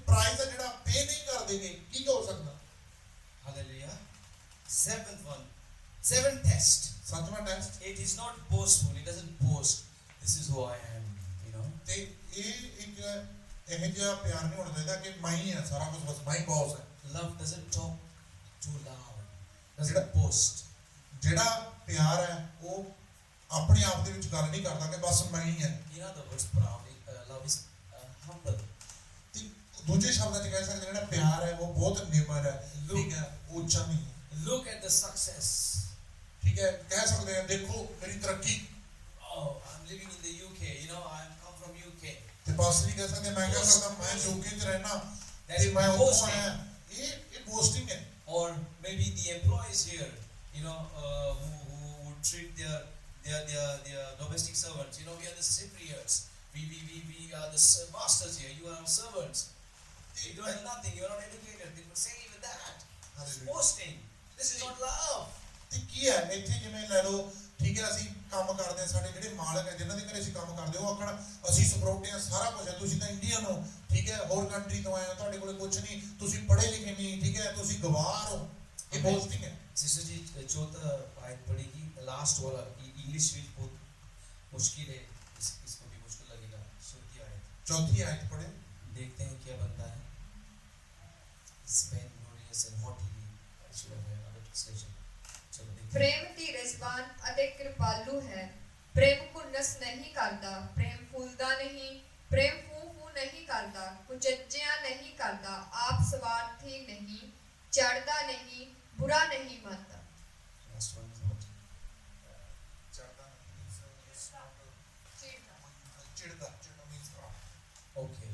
ਪ੍ਰਾਈਸ ਆ ਜਿਹੜਾ ਪੇ ਨਹੀਂ ਕਰਦੇਗੇ, ਕੀ ਹੋ ਸਕਦਾ? Hallelujah. Seventh test. ਸੱਤਵਾਂ test, It is not boastful. It doesn't boast. This is who I am. ਤੇ ਇਹ ਇੱਕ ਇਹੋ ਜਿਹਾ ਪਿਆਰ ਨਹੀਂ ਹੋਣਾ ਚਾਹੀਦਾ ਕਿ ਮੈਂ ਹੀ ਆ ਸਾਰਾ ਕੁਝ, ਬਸ ਮੈਂ ਹੀ ਬੌਸ ਹੈ। Love doesn't talk too loud. Doesn't boast. ਜਿਹੜਾ ਪਿਆਰ ਹੈ ਉਹ ਆਪਣੇ ਆਪ ਦੇ ਵਿੱਚ ਗੱਲ ਨਹੀਂ ਕਰਦਾ ਕਿ ਬਸ ਮੈਂ ਹੀ ਹਾਂ। In other words, love is humble. ਤੇ ਦੂਜੇ ਸ਼ਬਦਾਂ 'ਚ ਕਹਿ ਸਕਦੇ ਜਿਹੜਾ ਪਿਆਰ ਹੈ ਉਹ ਬਹੁਤ ਨਿਮਰ ਹੈ, ਠੀਕ ਹੈ, ਉੱਚਾ ਨਹੀਂ ਹੈ। Look at the success. ਠੀਕ ਹੈ, ਕਹਿ ਸਕਦੇ ਹਾਂ ਦੇਖੋ ਮੇਰੀ ਤਰੱਕੀ। Oh, I'm living in the UK. I come from UK. ਤੇ ਪਾਸਟਰ ਜੀ ਕਹਿ ਸਕਦੇ ਮੈਂ ਕਹਿ ਸਕਦਾ ਮੈਂ ਯੂਕੇ 'ਚ ਰਹਿਣਾ, That's ਤੇ ਮੈਂ ਉੱਥੋਂ boasting. ਆਇਆ, ਇਹ ਬੋਸਟਿੰਗ ਹੈ। Or maybe the employees here, who would treat their domestic servants. We are the Cypriots. We are the masters here. You are our servants. You don't have nothing. You are not educated. They would say even that. It's boasting. This is not love. ਤੇ ਕੀ ਹੈ ਇੱਥੇ ਜਿਵੇਂ ਲੈ ਲਓ, ਠੀਕ ਹੈ, ਅਸੀਂ ਕੰਮ ਕਰਦੇ ਹਾਂ, ਸਾਡੇ ਜਿਹੜੇ ਮਾਲਕ ਹੈ ਜਿਨ੍ਹਾਂ ਦੇ ਘਰੇ ਅਸੀਂ ਕੰਮ ਕਰਦੇ ਹੋ ਆਖਣ ਅਸੀਂ ਸਪਰੋਟੇ ਹਾਂ, ਸਾਰਾ ਕੁਝ ਹੈ, ਤੁਸੀਂ ਤਾਂ ਇੰਡੀਅਨ ਹੋ, ਠੀਕ ਹੈ, ਹੋਰ ਕੰਟਰੀ ਤੋਂ ਆਏ ਹੋ, ਤੁਹਾਡੇ ਕੋਲੇ ਕੁਝ ਨਹੀਂ, ਤੁਸੀਂ ਪੜ੍ਹੇ ਲਿਖੇ ਨਹੀਂ, ਠੀਕ ਹੈ, ਤੁਸੀਂ ਗਵਾਰ ਹੋ। ਇਹ ਬੋਸਟਿੰਗ ਹੈ। Sister ji, चौथा आयत पढ़ेगी, लास्ट वाला इंग्लिश में बहुत मुश्किल है, इसको भी मुश्किल लगेगा। चौथी आयत, ਚੌਥੀ ਆਇਤ ਪੜ੍ਹੇ। देखते हैं क्या बनता है। It's been glorious and haughty. I should have read other translation. चलो देखते हैं। ਪ੍ਰੇਮ ਧੀਰਜਵਾਨ ਅਤੇ ਕਿਰਪਾਲੂ ਹੈ। ਪ੍ਰੇਮ ਘੁੰਨਸ ਨਹੀਂ ਕਰਦਾ, ਪ੍ਰੇਮ ਫੁੱਲਦਾ ਨਹੀਂ, ਪ੍ਰੇਮ ਫੂ ਨਹੀਂ ਕਰਦਾ, ਕੁਚੱਜਿਆ ਨਹੀਂ ਕਰਦਾ, ਆਪ ਸਵਾਰਥੀ ਨਹੀਂ, ਚੜਦਾ ਨਹੀਂ, ਬੁਰਾ ਨਹੀਂ ਮੰਨਦਾ। Last one is what? ਚੜ੍ਹਦਾ ਚਿੜਦਾ means wrong. Okay.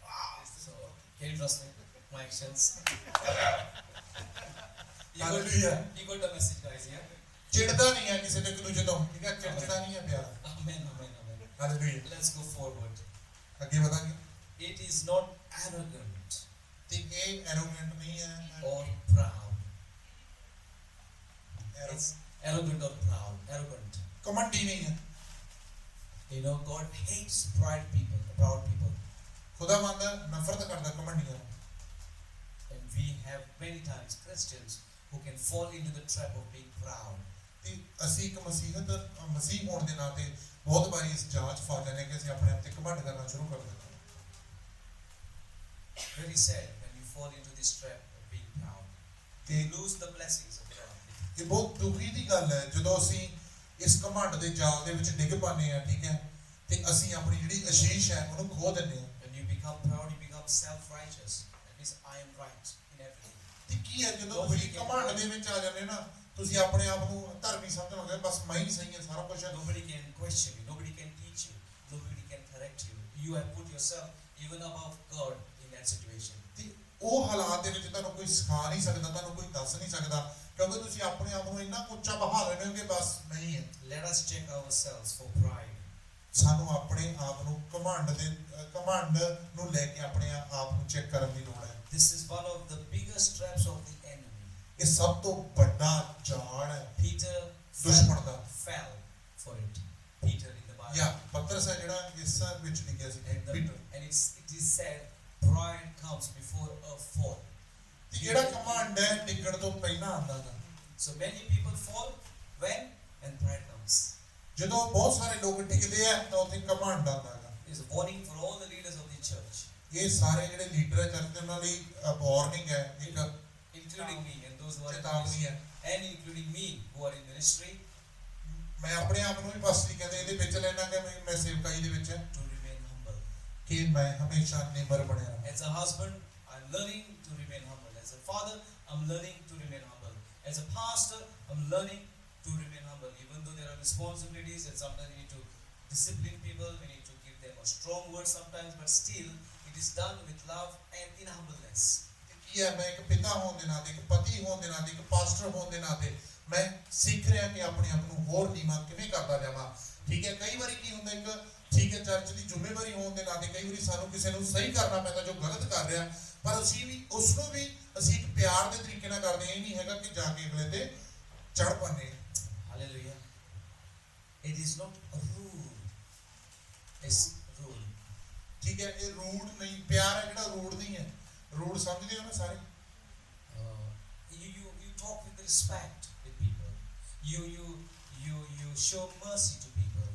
Wow. So can you translate my actions? Hallelujah. You got the message, guys. Yeah. ਚਿੜਦਾ ਨਹੀਂ ਹੈ ਕਿਸੇ ਦੇ ਇੱਕ ਦੂਜੇ ਤੋਂ, ਠੀਕ ਹੈ, ਚਿੜਦਾ ਨਹੀਂ ਹੈ ਪਿਆਰਾ। Amen. Amen. Amen. Hallelujah. Let's go forward. ਅੱਗੇ ਵਧਾਂਗੇ। It is not arrogant ਤੇ ਇਹ ਐਰੋਗੈਂਟ ਨਹੀਂ ਹੈ, or proud. It's arrogant or proud. Arrogant. ਕਮੰਡੀ ਨਹੀਂ ਹੈ। God hates proud people. ਖੁਦਾਵੰਦ ਨਫ਼ਰਤ ਕਰਦਾ ਕਮੰਡੀਆਂ ਨੂੰ। And we have many times Christians who can fall into the trap of being proud. ਤੇ ਅਸੀਂ ਇੱਕ ਮਸੀਹ ਹੋਣ ਦੇ ਨਾਤੇ ਬਹੁਤ ਵਾਰੀ ਇਸ ਜਾਂਚ ਫਸ ਜਾਂਦੇ ਕਿ ਅਸੀਂ ਆਪਣੇ ਆਪ ਤੇ ਘਮੰਡ ਕਰਨਾ ਸ਼ੁਰੂ ਕਰ ਦਿੰਦੇ ਹਾਂ। Very sad when you fall into this trap of being proud. ਤੇ You lose the blessings of God. ਇਹ ਬਹੁਤ ਦੁਖੀ ਦੀ ਗੱਲ ਹੈ ਜਦੋਂ ਅਸੀਂ ਇਸ ਘਮੰਡ ਦੇ ਜਾਲ ਦੇ ਵਿੱਚ ਡਿੱਗ ਪਾਉਂਦੇ ਹਾਂ, ਠੀਕ ਹੈ, ਤੇ ਅਸੀਂ ਆਪਣੀ ਜਿਹੜੀ ਅਸ਼ੀਸ਼ ਹੈ ਉਹਨੂੰ ਖੋ ਦਿੰਦੇ ਹਾਂ। When you become proud, you become self-righteous. That means I am right in everything. ਤੇ ਕੀ ਹੈ ਜਦੋਂ ਤੁਸੀਂ ਘਮੰਡ ਦੇ ਵਿੱਚ ਆ ਜਾਂਦੇ ਨਾ, ਤੁਸੀਂ ਆਪਣੇ ਆਪ ਨੂੰ ਧਰਮੀ ਸਮਝਣ ਲੱਗੇ, ਬਸ ਮੈਂ ਹੀ ਸਹੀ ਹਾਂ, ਸਾਰਾ ਕੁਝ ਹੈ। Nobody can question you. Nobody can teach you. Nobody can correct you. You have put yourself even above God in that situation. ਤੇ ਉਹ ਹਾਲਾਤ ਦੇ ਵਿੱਚ ਤੁਹਾਨੂੰ ਕੋਈ ਸਿਖਾ ਨਹੀਂ ਸਕਦਾ, ਤੁਹਾਨੂੰ ਕੋਈ ਦੱਸ ਨਹੀਂ ਸਕਦਾ, ਕਿਉਂਕਿ ਤੁਸੀਂ ਆਪਣੇ ਆਪ ਨੂੰ ਇੰਨਾ ਉੱਚਾ ਬਹਾ ਲੈਂਦੇ ਹੋ ਕਿ ਬਸ ਨਹੀਂ ਹੈ। Let us check ourselves for pride. ਸਾਨੂੰ ਆਪਣੇ ਆਪ ਨੂੰ ਘਮੰਡ ਨੂੰ ਲੈ ਕੇ ਆਪਣੇ ਆਪ ਨੂੰ ਚੈੱਕ ਕਰਨ ਦੀ ਲੋੜ ਹੈ। This is one of the biggest traps of the enemy. ਇਹ ਸਭ ਤੋਂ ਵੱਡਾ ਜਾਲ ਹੈ Peter ਦੁਸ਼ਮਣ ਦਾ। fell for it. Peter in the Bible. ਜਾਂ ਪਤਰਸ ਹੈ ਜਿਹੜਾ ਇਸ ਵਿੱਚ ਲਿਖਿਆ ਸੀ Peter. And it is said, pride comes before a fall. ਤੇ ਜਿਹੜਾ ਘਮੰਡ ਹੈ ਡਿੱਗਣ ਤੋਂ ਪਹਿਲਾਂ ਆਉਂਦਾ ਹੈ। So many people fall when pride comes. ਜਦੋਂ ਬਹੁਤ ਸਾਰੇ ਲੋਕ ਡਿੱਗਦੇ ਆ ਤਾਂ ਉੱਥੇ ਘਮੰਡ ਆਉਂਦਾ ਹੈ। It's a warning for all the leaders of the church, ਇਹ ਸਾਰੇ ਜਿਹੜੇ ਲੀਡਰ ਹੈ ਚਰਚ ਦੇ, ਉਹਨਾਂ ਲਈ ਵਾਰਨਿੰਗ ਹੈ, ਇੱਕ including me and those who are in ਚੇਤਾਵਨੀ ministry, ਹੈ। and including me who are in ministry, ਮੈਂ ਆਪਣੇ ਆਪ ਨੂੰ ਵੀ ਪਾਸਟਰੀ ਕਹਿੰਦੇ ਇਹਦੇ ਵਿੱਚ ਲੈਣਾ ਕਿ ਮੈਂ ਸੇਵਕਾਈ ਦੇ ਵਿੱਚ to remain humble. ਕਿ ਮੈਂ ਹਮੇਸ਼ਾ ਨਿਮਰ ਬਣਿਆ ਰਹਾਂ। As a husband, I'm learning to remain humble. As a father, I'm learning to remain humble. As a pastor, I'm learning to remain humble. Even though there are responsibilities and sometimes we need to discipline people, we need to give them a strong word sometimes, but still it is done with love and in humbleness. ਕੀ ਹੈ, ਮੈਂ ਇੱਕ ਪਿਤਾ ਹੋਣ ਦੇ ਨਾਤੇ, ਇੱਕ ਪਤੀ ਹੋਣ ਦੇ ਨਾਤੇ, ਇੱਕ ਪਾਸਟਰ ਹੋਣ ਦੇ ਨਾਤੇ ਮੈਂ ਸਿੱਖ ਰਿਹਾ ਕਿ ਆਪਣੇ ਆਪ ਨੂੰ ਹੋਰ ਨੀਵਾਂ ਕਿਵੇਂ ਕਰਦਾ ਜਾਵਾਂ। ਠੀਕ ਹੈ, ਕਈ ਵਾਰੀ ਕੀ ਹੁੰਦਾ, ਇੱਕ ਠੀਕ ਹੈ ਚਰਚ ਦੀ ਜ਼ਿੰਮੇਵਾਰੀ ਹੋਣ ਦੇ ਨਾਤੇ ਕਈ ਵਾਰੀ ਸਾਨੂੰ ਕਿਸੇ ਨੂੰ ਸਹੀ ਕਰਨਾ ਪੈਂਦਾ ਜੋ ਗਲਤ ਕਰ ਰਿਹਾ, ਪਰ ਅਸੀਂ ਵੀ ਉਸ ਨੂੰ ਵੀ ਅਸੀਂ ਇੱਕ ਪਿਆਰ ਦੇ ਤਰੀਕੇ ਨਾਲ ਕਰਦੇ ਹਾਂ। ਇਹ ਨਹੀਂ ਹੈਗਾ ਕਿ ਜਾ ਕੇ ਅਗਲੇ ਤੇ ਚੜ ਪੰਨੇ। Hallelujah. It is not a rule. It's rule. ਠੀਕ ਹੈ, ਇਹ ਰੂਡ ਨਹੀਂ, ਪਿਆਰ ਹੈ ਜਿਹੜਾ ਰੂਡ ਨਹੀਂ ਹੈ। ਰੂਡ ਸਮਝਦੇ ਹੋ ਨਾ ਸਾਰੇ। You talk with respect with people. You show mercy to people.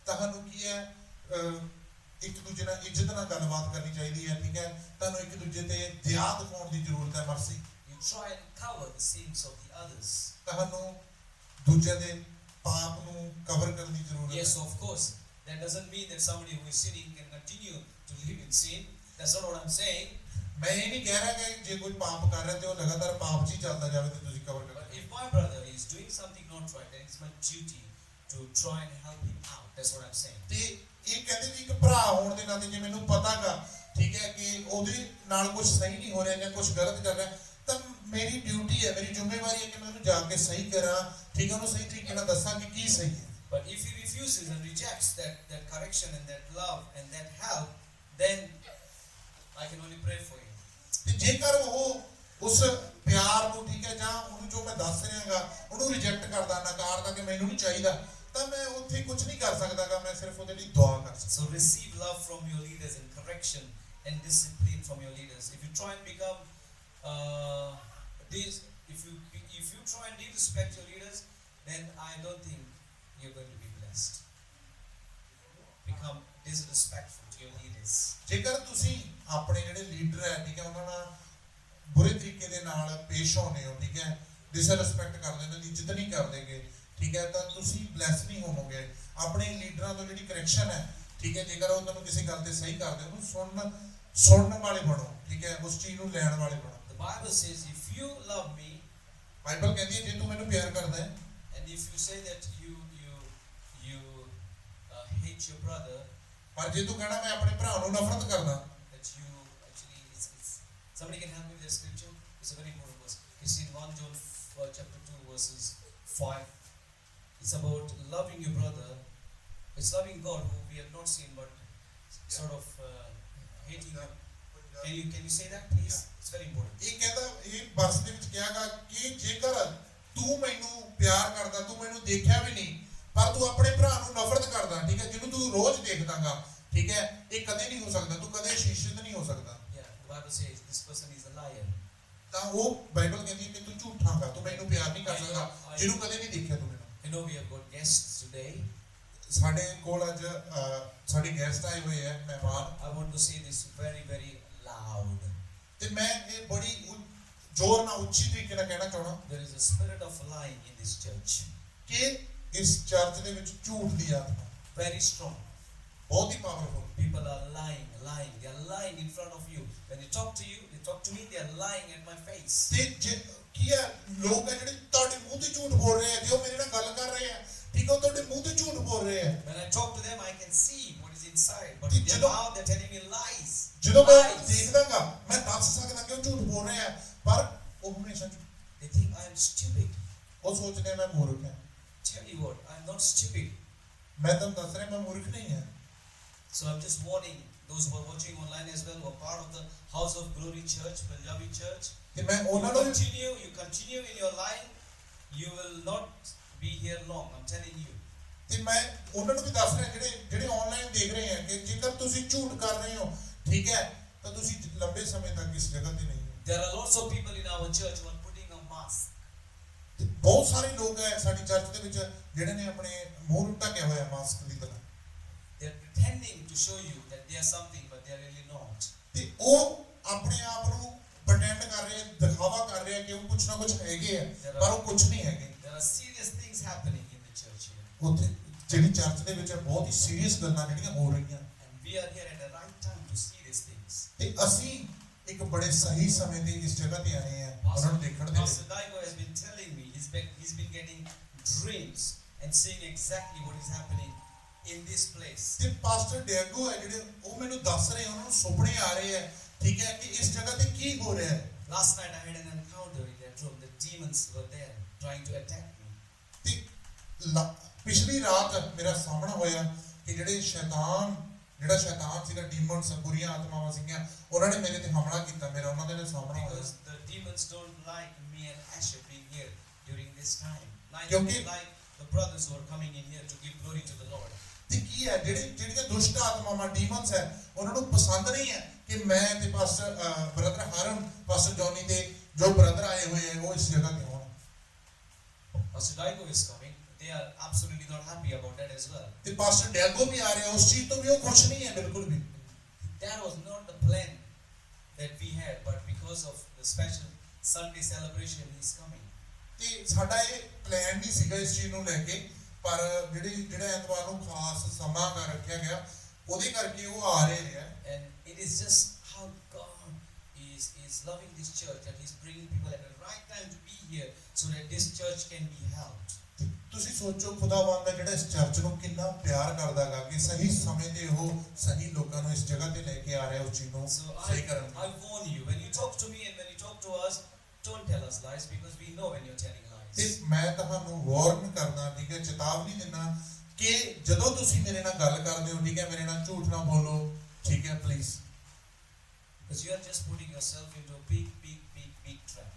ਤੁਹਾਨੂੰ ਕੀ ਹੈ, ਇੱਕ ਦੂਜੇ ਨਾਲ ਇੱਜ਼ਤ ਨਾਲ ਗੱਲਬਾਤ ਕਰਨੀ ਚਾਹੀਦੀ ਹੈ। ਠੀਕ ਹੈ, ਤੁਹਾਨੂੰ ਇੱਕ ਦੂਜੇ ਤੇ ਦਇਆ ਦਿਖਾਉਣ ਦੀ ਜ਼ਰੂਰਤ ਹੈ, Mercy. You try and cover the sins of the others. ਤੁਹਾਨੂੰ ਦੂਜਿਆਂ ਦੇ ਪਾਪ ਨੂੰ ਕਵਰ ਕਰਨ ਦੀ ਜ਼ਰੂਰਤ ਹੈ। Yes, of course. That doesn't mean that somebody who is sinning can continue to live in sin. That's not what I'm saying. ਮੈਂ ਇਹ ਨਹੀਂ ਕਹਿ ਰਿਹਾ ਕਿ ਜੇ ਕੋਈ ਪਾਪ ਕਰ ਰਿਹਾ ਤੇ ਉਹ ਲਗਾਤਾਰ ਪਾਪ 'ਚ ਹੀ ਚੱਲਦਾ ਜਾਵੇ ਤੇ ਤੁਸੀਂ ਕਵਰ But ਕਰੋ। if my brother is doing something not right, then it's my duty to try and help him out. That's what I'm saying. ਤੇ ਇਹ ਕਹਿੰਦੇ ਵੀ ਇੱਕ ਭਰਾ ਹੋਣ ਦੇ ਨਾਤੇ ਜੇ ਮੈਨੂੰ ਪਤਾਗਾ ਠੀਕ ਹੈ ਕਿ ਉਹਦੇ ਨਾਲ ਕੁਝ ਸਹੀ ਨਹੀਂ ਹੋ ਰਿਹਾ ਜਾਂ ਕੁਝ ਗਲਤ ਕਰ ਰਿਹਾ, ਤਾਂ ਮੇਰੀ ਡਿਊਟੀ ਹੈ, ਮੇਰੀ ਜ਼ਿੰਮੇਵਾਰੀ ਹੈ ਕਿ ਮੈਂ ਉਹਨੂੰ ਜਾ ਕੇ ਸਹੀ ਕਰਾਂ, ਠੀਕ ਹੈ, ਉਹਨੂੰ ਸਹੀ ਤਰੀਕੇ ਨਾਲ ਦੱਸਾਂ ਕਿ ਕੀ ਸਹੀ ਹੈ। But if he refuses and rejects that correction and that love and that help, then I can only pray for him. ਤੇ ਜੇਕਰ ਉਹ ਉਸ ਪਿਆਰ ਨੂੰ, ਠੀਕ ਹੈ, ਜਾਂ ਉਹਨੂੰ ਜੋ ਮੈਂ ਦੱਸ ਰਿਹਾਗਾ ਉਹਨੂੰ ਰਿਜੈਕਟ ਕਰਦਾ, ਨਕਾਰਦਾ ਕਿ ਮੈਨੂੰ ਨਹੀਂ ਚਾਹੀਦਾ, ਤਾਂ ਮੈਂ ਉੱਥੇ ਕੁਝ ਨਹੀਂ ਕਰ ਸਕਦਾਗਾ, ਮੈਂ ਸਿਰਫ ਉਹਦੇ ਲਈ ਦੁਆ ਕਰ ਸਕਦਾ। So receive love from your leaders and correction and discipline from your leaders. If you try and become if you try and disrespect your leaders, then I don't think you're going to be blessed. Become disrespectful to your leaders. ਜੇਕਰ ਤੁਸੀਂ ਆਪਣੇ ਜਿਹੜੇ leader ਹੈ, ਠੀਕ ਹੈ, ਉਹਨਾਂ ਨਾਲ ਬੁਰੇ ਤਰੀਕੇ ਦੇ ਨਾਲ ਪੇਸ਼ ਹੋਣੇ ਹੋ, ਠੀਕ ਹੈ, ਡਿਸਰੈਸਪੈਕਟ ਕਰਦੇ ਹੋ, ਇੱਜ਼ਤ ਨਹੀਂ ਕਰਦੇਗੇ, ਠੀਕ ਹੈ, ਤਾਂ ਤੁਸੀਂ ਬਲੈਸ ਨਹੀਂ ਹੋਵੋਗੇ। ਆਪਣੇ ਲੀਡਰਾਂ ਤੋਂ ਜਿਹੜੀ ਕਰੈਕਸ਼ਨ ਹੈ, ਠੀਕ ਹੈ, ਜੇਕਰ ਉਹ ਤੁਹਾਨੂੰ ਕਿਸੇ ਗੱਲ ਤੇ ਸਹੀ ਕਰਦੇ ਉਹਨੂੰ ਸੁਣਨ ਵਾਲੇ ਬਣੋ, ਠੀਕ ਹੈ, ਉਸ ਚੀਜ਼ ਨੂੰ ਲੈਣ ਵਾਲੇ ਬਣੋ। The Bible says, if you love me, Bible ਕਹਿੰਦੀ ਹੈ ਜੇ ਤੂੰ ਮੈਨੂੰ ਪਿਆਰ ਕਰਦਾ ਹੈ, and if you say that you hate your brother, ਪਰ ਜੇ ਤੂੰ ਕਹਿਣਾ ਮੈਂ ਆਪਣੇ ਭਰਾ ਨੂੰ ਨਫ਼ਰਤ ਕਰਦਾ, that you actually it's somebody can help me with the scripture. It's a very important verse. It's in 1 John chapter 2 verses 5. It's about loving your brother. It's loving God who we have not seen, but sort of hating him. Can you say that, please? It's very important. ਇਹ ਕਹਿੰਦਾ, ਇਹ ਵਰਸ ਦੇ ਵਿੱਚ ਕਿਹਾਗਾ ਕਿ ਜੇਕਰ ਤੂੰ ਮੈਨੂੰ ਪਿਆਰ ਕਰਦਾ, ਤੂੰ ਮੈਨੂੰ ਦੇਖਿਆ ਵੀ ਨਹੀਂ, ਪਰ ਤੂੰ ਆਪਣੇ ਭਰਾ ਨੂੰ ਨਫ਼ਰਤ ਕਰਦਾ, ਠੀਕ ਹੈ, ਜਿਹਨੂੰ ਤੂੰ ਰੋਜ਼ ਦੇਖਦਾਗਾ, ਠੀਕ ਹੈ, ਇਹ ਕਦੇ ਨਹੀਂ ਹੋ ਸਕਦਾ, ਤੂੰ ਕਦੇ ਸ਼ੀਸ਼ਿਤ ਨਹੀਂ ਹੋ ਸਕਦਾ। Yeah, the Bible says this person is a liar. ਤਾਂ ਉਹ ਬਾਈਬਲ ਕਹਿੰਦੀ ਹੈ ਕਿ ਤੂੰ ਝੂਠਾਂਗਾ, ਤੂੰ ਮੈਨੂੰ ਪਿਆਰ ਨਹੀਂ ਕਰ ਸਕਦਾ, ਜਿਹਨੂੰ ਕਦੇ ਨਹੀਂ ਦੇਖਿਆ ਤੂੰ ਮੈਨੂੰ। I know we have got guests today. ਸਾਡੇ ਕੋਲ ਅੱਜ ਸਾਡੇ ਗੈਸਟ ਆਏ ਹੋਏ ਹੈ, ਮਹਿਮਾਨ। I want to say this very, very loud. ਤੇ ਮੈਂ ਇਹ ਬੜੀ ਜ਼ੋਰ ਨਾਲ, ਉੱਚੀ ਤਰੀਕੇ ਨਾਲ ਕਹਿਣਾ ਚਾਹਣਾ, There is a spirit of lying in this church. ਕਿ ਇਸ ਚਰਚ ਦੇ ਵਿੱਚ ਝੂਠ ਦੀ ਆਤਮਾ Very strong. ਬਹੁਤ ਹੀ powerful. People are lying. They are lying in front of you. When they talk to you, they talk to me, they are lying at my face. ਤੇ ਕੀ ਹੈ, ਲੋਕ ਹੈ ਜਿਹੜੇ ਤੁਹਾਡੇ ਮੂੰਹ ਤੇ ਝੂਠ ਬੋਲ ਰਹੇ ਆ, ਜੇ ਉਹ ਮੇਰੇ ਨਾਲ ਗੱਲ ਕਰ ਰਹੇ ਆ, ਠੀਕ ਹੈ, ਉਹ ਤੁਹਾਡੇ ਮੂੰਹ ਤੇ ਝੂਠ ਬੋਲ ਰਹੇ ਆ। When I talk to them, I can see what is inside, but in their mouth they're telling me lies. ਜਦੋਂ ਮੈਂ Lies. ਦੇਖਦਾਗਾ, ਮੈਂ ਦੱਸ ਸਕਦਾ ਕਿ ਉਹ ਝੂਠ ਬੋਲ ਰਹੇ ਆ, ਪਰ ਉਹ ਹਮੇਸ਼ਾ They think I am stupid. ਉਹ ਸੋਚਦੇ ਆ ਮੈਂ ਮੂਰਖ ਹਾਂ। Tell you what, I am not stupid. ਮੈਂ ਤੁਹਾਨੂੰ ਦੱਸ ਰਿਹਾ, ਮੈਂ ਮੂਰਖ ਨਹੀਂ ਹਾਂ। So I'm just warning those who are watching online as well, who are part of the House of Glory Church, Punjabi Church. ਤੇ ਮੈਂ ਉਹਨਾਂ ਨੂੰ You continue in your lying, you will not be here long. I'm telling you. ਤੇ ਮੈਂ ਉਹਨਾਂ ਨੂੰ ਵੀ ਦੱਸ ਰਿਹਾ ਜਿਹੜੇ ਆਨਲਾਈਨ ਦੇਖ ਰਹੇ ਆ ਕਿ ਜੇਕਰ ਤੁਸੀਂ ਝੂਠ ਕਰ ਰਹੇ ਹੋ, ਠੀਕ ਹੈ, ਤਾਂ ਤੁਸੀਂ ਲੰਬੇ ਸਮੇਂ ਤੱਕ ਇਸ ਜਗ੍ਹਾ ਤੇ ਨਹੀਂ ਹੋ। There are lots of people in our church who are putting a mask. ਤੇ ਬਹੁਤ ਸਾਰੇ ਲੋਕ ਹੈ ਸਾਡੀ ਚਰਚ ਦੇ ਵਿੱਚ ਜਿਹੜੇ ਨੇ ਆਪਣੇ ਮੂੰਹ ਨੂੰ ਢੱਕਿਆ ਹੋਇਆ ਮਾਸਕ ਦੀ ਤਰ੍ਹਾਂ। They are pretending to show you that they are something, but they are really not. ਤੇ ਉਹ ਆਪਣੇ ਆਪ ਨੂੰ ਪ੍ਰਟੈਂਡ ਕਰ ਰਹੇ, ਦਿਖਾਵਾ ਕਰ ਰਹੇ ਕਿ ਉਹ ਕੁਝ ਨਾ ਕੁਝ ਹੈਗੇ ਆ, ਪਰ ਉਹ ਕੁਝ ਨਹੀਂ ਹੈਗੇ। There are serious things happening in the church here. ਉੱਥੇ ਜਿਹੜੀ ਚਰਚ ਦੇ ਵਿੱਚ ਬਹੁਤ ਹੀ ਸੀਰੀਅਸ ਗੱਲਾਂ ਜਿਹੜੀਆਂ ਹੋ ਰਹੀਆਂ, And we are here at the right time to see these things. ਤੇ ਅਸੀਂ ਇੱਕ ਬੜੇ ਸਹੀ ਸਮੇਂ ਤੇ ਇਸ ਜਗ੍ਹਾ ਤੇ ਆਏ ਆ ਉਹਨਾਂ ਨੂੰ ਦੇਖਣ ਦੇ ਲਈ। Pastor Daigo has been telling me he's been getting dreams and seeing exactly what is happening in this place. ਤੇ ਪਾਸਟਰ ਡੈਗੋ ਹੈ ਜਿਹੜੇ ਉਹ ਮੈਨੂੰ ਦੱਸ ਰਹੇ, ਉਹਨਾਂ ਨੂੰ ਸੁਪਨੇ ਆ ਰਹੇ ਆ, ਠੀਕ ਹੈ, ਕਿ ਇਸ ਜਗ੍ਹਾ ਤੇ ਕੀ ਹੋ ਰਿਹਾ ਹੈ। Last night I had an encounter in that room. The demons were there trying to attack me. ਤੇ ਪਿਛਲੀ ਰਾਤ ਮੇਰਾ ਸਾਹਮਣਾ ਹੋਇਆ ਕਿ ਜਿਹੜਾ ਸ਼ੈਤਾਨ ਸੀਗਾ, ਡੀਮਨਸ, ਬੁਰੀਆਂ ਆਤਮਾਵਾਂ ਸੀਗੀਆਂ, ਉਹਨਾਂ ਨੇ ਮੇਰੇ ਤੇ ਹਮਲਾ ਕੀਤਾ, ਮੇਰਾ ਉਹਨਾਂ ਦੇ ਨਾਲ ਸਾਹਮਣਾ ਹੋਇਆ। Because the demons don't like me and Asher being here during this time. Neither ਕਿਉਂਕਿ they like the brothers who are coming in here to give glory to the Lord. ਤੇ ਕੀ ਹੈ, ਜਿਹੜੀਆਂ ਦੁਸ਼ਟ ਆਤਮਾਵਾਂ, ਡੀਮਨਸ ਹੈ, ਉਹਨਾਂ ਨੂੰ ਪਸੰਦ ਨਹੀਂ ਹੈ ਕਿ ਮੈਂ ਤੇ ਪਾਸਟਰ ਬ੍ਰਦਰ ਹਾਰਨ, ਪਾਸਟਰ ਜੌਨੀ ਦੇ ਜੋ ਬ੍ਰਦਰ ਆਏ ਹੋਏ ਹੈ ਉਹ ਇਸ ਜਗ੍ਹਾ ਤੇ ਹੋਣ। Pastor Daigo is coming. They are absolutely not happy about that as well. ਤੇ ਪਾਸਟਰ ਡੈਗੋ ਵੀ ਆ ਰਹੇ, ਉਸ ਚੀਜ਼ ਤੋਂ ਵੀ ਉਹ ਖੁਸ਼ ਨਹੀਂ ਹੈ ਬਿਲਕੁਲ ਵੀ। That was not the plan that we had, but because of the special Sunday celebration, he's coming. ਤੇ ਸਾਡਾ ਇਹ ਪਲਾਨ ਨਹੀਂ ਸੀਗਾ ਇਸ ਚੀਜ਼ ਨੂੰ ਲੈ ਕੇ, ਪਰ ਜਿਹੜਾ ਐਤਵਾਰ ਨੂੰ ਖਾਸ ਸਮਾਂ ਕਰ ਰੱਖਿਆ ਗਿਆ, ਉਹਦੇ ਕਰਕੇ ਉਹ ਆ ਰਹੇ ਹੈ। And it is just how God is loving this church, that he's bringing people at the right time to be here so that this church can be helped. ਤੇ ਤੁਸੀਂ ਸੋਚੋ ਖੁਦਾਵੰਦ ਦਾ ਜਿਹੜਾ ਇਸ ਚਰਚ ਨੂੰ ਕਿੰਨਾ ਪਿਆਰ ਕਰਦਾਗਾ ਕਿ ਸਹੀ ਸਮੇਂ ਤੇ ਉਹ ਸਹੀ ਲੋਕਾਂ ਨੂੰ ਇਸ ਜਗ੍ਹਾ ਤੇ ਲੈ ਕੇ ਆ ਰਿਹਾ ਉਸ ਚੀਜ਼ ਨੂੰ So ਸਹੀ ਕਰਨ I warn you, when you talk to me and when you talk to us, don't tell us lies because we know when you're telling ਤੇ lies. ਮੈਂ ਤੁਹਾਨੂੰ ਵਾਰਨ ਕਰਦਾ, ਠੀਕ ਹੈ, ਚੇਤਾਵਨੀ ਦਿੰਦਾ ਕਿ ਜਦੋਂ ਤੁਸੀਂ ਮੇਰੇ ਨਾਲ ਗੱਲ ਕਰਦੇ ਹੋ, ਠੀਕ ਹੈ, ਮੇਰੇ ਨਾਲ ਝੂਠ ਨਾ ਬੋਲੋ, ਠੀਕ ਹੈ, please. Because you are just putting yourself into a big trap.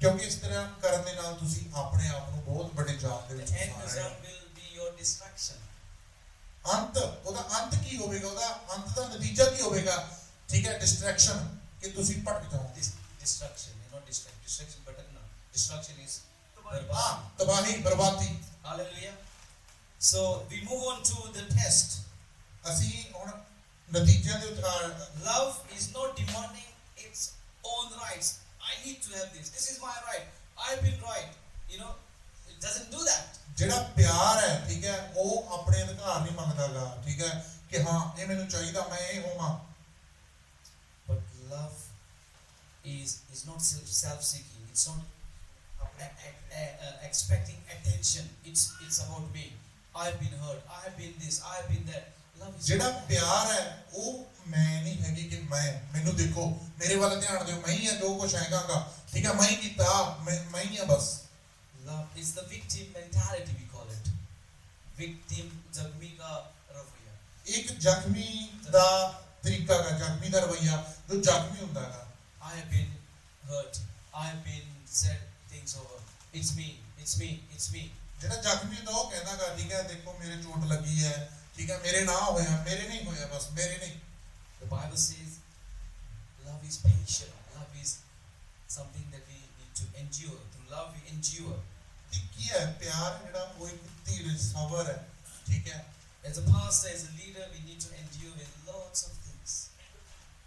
ਕਿਉਂਕਿ ਇਸ ਤਰ੍ਹਾਂ ਕਰਨ ਦੇ ਨਾਲ ਤੁਸੀਂ ਆਪਣੇ ਆਪ ਨੂੰ ਬਹੁਤ ਵੱਡੇ ਜਾਲ ਦੇ The ਵਿੱਚ end ਫਸਾ ਰਹੇ ਹੋ। result will be your destruction. ਉਹਦਾ ਅੰਤ ਕੀ ਹੋਵੇਗਾ, ਉਹਦਾ ਅੰਤ ਦਾ ਨਤੀਜਾ ਕੀ ਹੋਵੇਗਾ, ਠੀਕ ਹੈ, ਡਿਸਟਰੈਕਸ਼ਨ, ਕਿ ਤੁਸੀਂ ਭਟਕ ਜਾਓਗੇ। Destruction, not distraction, but no. Destruction is ਤਬਾਹੀ, ਬਰਬਾਦੀ। Hallelujah. So we move on to the test. ਅਸੀਂ ਹੁਣ ਨਤੀਜਿਆਂ ਦੇ ਉੱਤੇ Love is not demanding its own rights. I need to have this. This is my right. I've been right. It doesn't do that. ਜਿਹੜਾ ਪਿਆਰ ਹੈ, ਠੀਕ ਹੈ, ਉਹ ਆਪਣੇ ਅਧਿਕਾਰ ਨਹੀਂ ਮੰਗਦਾਗਾ, ਠੀਕ ਹੈ, ਕਿ ਹਾਂ ਇਹ ਮੈਨੂੰ ਚਾਹੀਦਾ, ਮੈਂ ਇਹ ਹੋਵਾਂ। But love is not self-seeking. It's not expecting attention. It's about me. I've been hurt. I've been this. I've been that. Love is ਜਿਹੜਾ ਪਿਆਰ ਹੈ ਉਹ ਮੈਂ ਨਹੀਂ ਹੈਗੀ ਕਿ ਮੈਨੂੰ ਦੇਖੋ, ਮੇਰੇ ਵੱਲ ਧਿਆਨ ਦਿਓ, ਮੈਂ ਹੀ ਆ ਜੋ ਕੁਝ ਹੈਗਾਗਾ, ਠੀਕ ਹੈ, ਮੈਂ ਹੀ ਕੀਤਾ, ਮੈਂ ਹੀ ਆ ਬਸ। Love is the victim mentality, we call it. Victim ਜ਼ਖਮੀ का रवैया. ਇੱਕ ਜ਼ਖਮੀ ਦਾ ਤਰੀਕਾ ਹੈ, ਜ਼ਖਮੀ ਦਾ ਰਵੱਈਆ, ਜੋ ਜ਼ਖਮੀ ਹੁੰਦਾ ਹੈ। I have been hurt. I have been said things over. It's me. It's me. It's me. ਜਿਹੜਾ ਜ਼ਖਮੀ ਹੁੰਦਾ ਉਹ ਕਹਿੰਦਾਗਾ, ਠੀਕ ਹੈ, ਦੇਖੋ ਮੇਰੇ ਚੋਟ ਲੱਗੀ ਹੈ, ਠੀਕ ਹੈ, ਮੇਰੇ ਨਾ ਹੋਇਆ, ਮੇਰੇ ਨਹੀਂ ਹੋਇਆ, ਬਸ ਮੇਰੇ ਨਹੀਂ। The Bible says love is patient. Love is something that we need to endure. Through love we endure. ਤੇ ਕੀ ਹੈ ਪਿਆਰ, ਜਿਹੜਾ ਉਹ ਇੱਕ ਧੀਰਜ, ਸਬਰ ਹੈ, ਠੀਕ ਹੈ। As a pastor, as a leader, we need to endure with lots of things.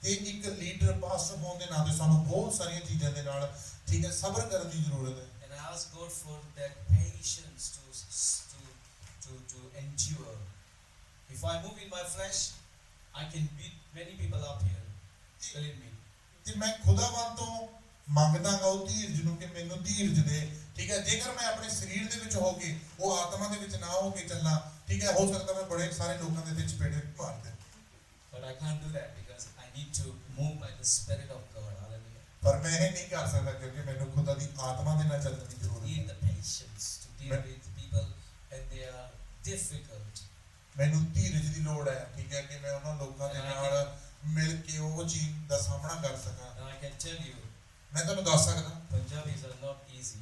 ਤੇ ਇੱਕ ਲੀਡਰ, ਪਾਸਟਰ ਹੋਣ ਦੇ ਨਾਤੇ ਸਾਨੂੰ ਬਹੁਤ ਸਾਰੀਆਂ ਚੀਜ਼ਾਂ ਦੇ ਨਾਲ, ਠੀਕ ਹੈ, ਸਬਰ ਕਰਨ ਦੀ ਜ਼ਰੂਰਤ ਹੈ। And I ask God for that patience to endure. If I move in my flesh, I can beat many people up here. Believe me. ਤੇ ਮੈਂ ਖੁਦਾਵੰਦ ਤੋਂ ਮੰਗਦਾਗਾ ਉਹ ਧੀਰਜ ਨੂੰ ਕਿ ਮੈਨੂੰ ਧੀਰਜ ਦੇ, ਠੀਕ ਹੈ। ਜੇਕਰ ਮੈਂ ਆਪਣੇ ਸਰੀਰ ਦੇ ਵਿੱਚ ਹੋ ਕੇ, ਉਹ ਆਤਮਾ ਦੇ ਵਿੱਚ ਨਾ ਹੋ ਕੇ ਚੱਲਾਂ, ਠੀਕ ਹੈ, ਹੋ ਸਕਦਾ ਮੈਂ ਬੜੇ ਸਾਰੇ ਲੋਕਾਂ ਦੇ ਵਿੱਚ ਚਪੇੜੇ ਮਾਰ ਦੇ। But I can't do that because I need to move by the Spirit of God. Hallelujah. ਪਰ ਮੈਂ ਇਹ ਨਹੀਂ ਕਰ ਸਕਦਾ ਕਿਉਂਕਿ ਮੈਨੂੰ ਖੁਦਾ ਦੀ ਆਤਮਾ ਦੇ ਨਾਲ ਚੱਲਣ ਦੀ ਜ਼ਰੂਰਤ Need ਹੈ। the patience to deal with people and they are difficult. ਮੈਨੂੰ ਧੀਰਜ ਦੀ ਲੋੜ ਹੈ, ਠੀਕ ਹੈ, ਕਿ ਮੈਂ ਉਹਨਾਂ ਲੋਕਾਂ ਦੇ ਨਾਲ ਮਿਲ ਕੇ ਉਹ ਚੀਜ਼ ਦਾ ਸਾਹਮਣਾ ਕਰ ਸਕਾਂ। And I can tell you, ਮੈਂ ਤੁਹਾਨੂੰ ਦੱਸ ਸਕਦਾ, Punjabis are not easy.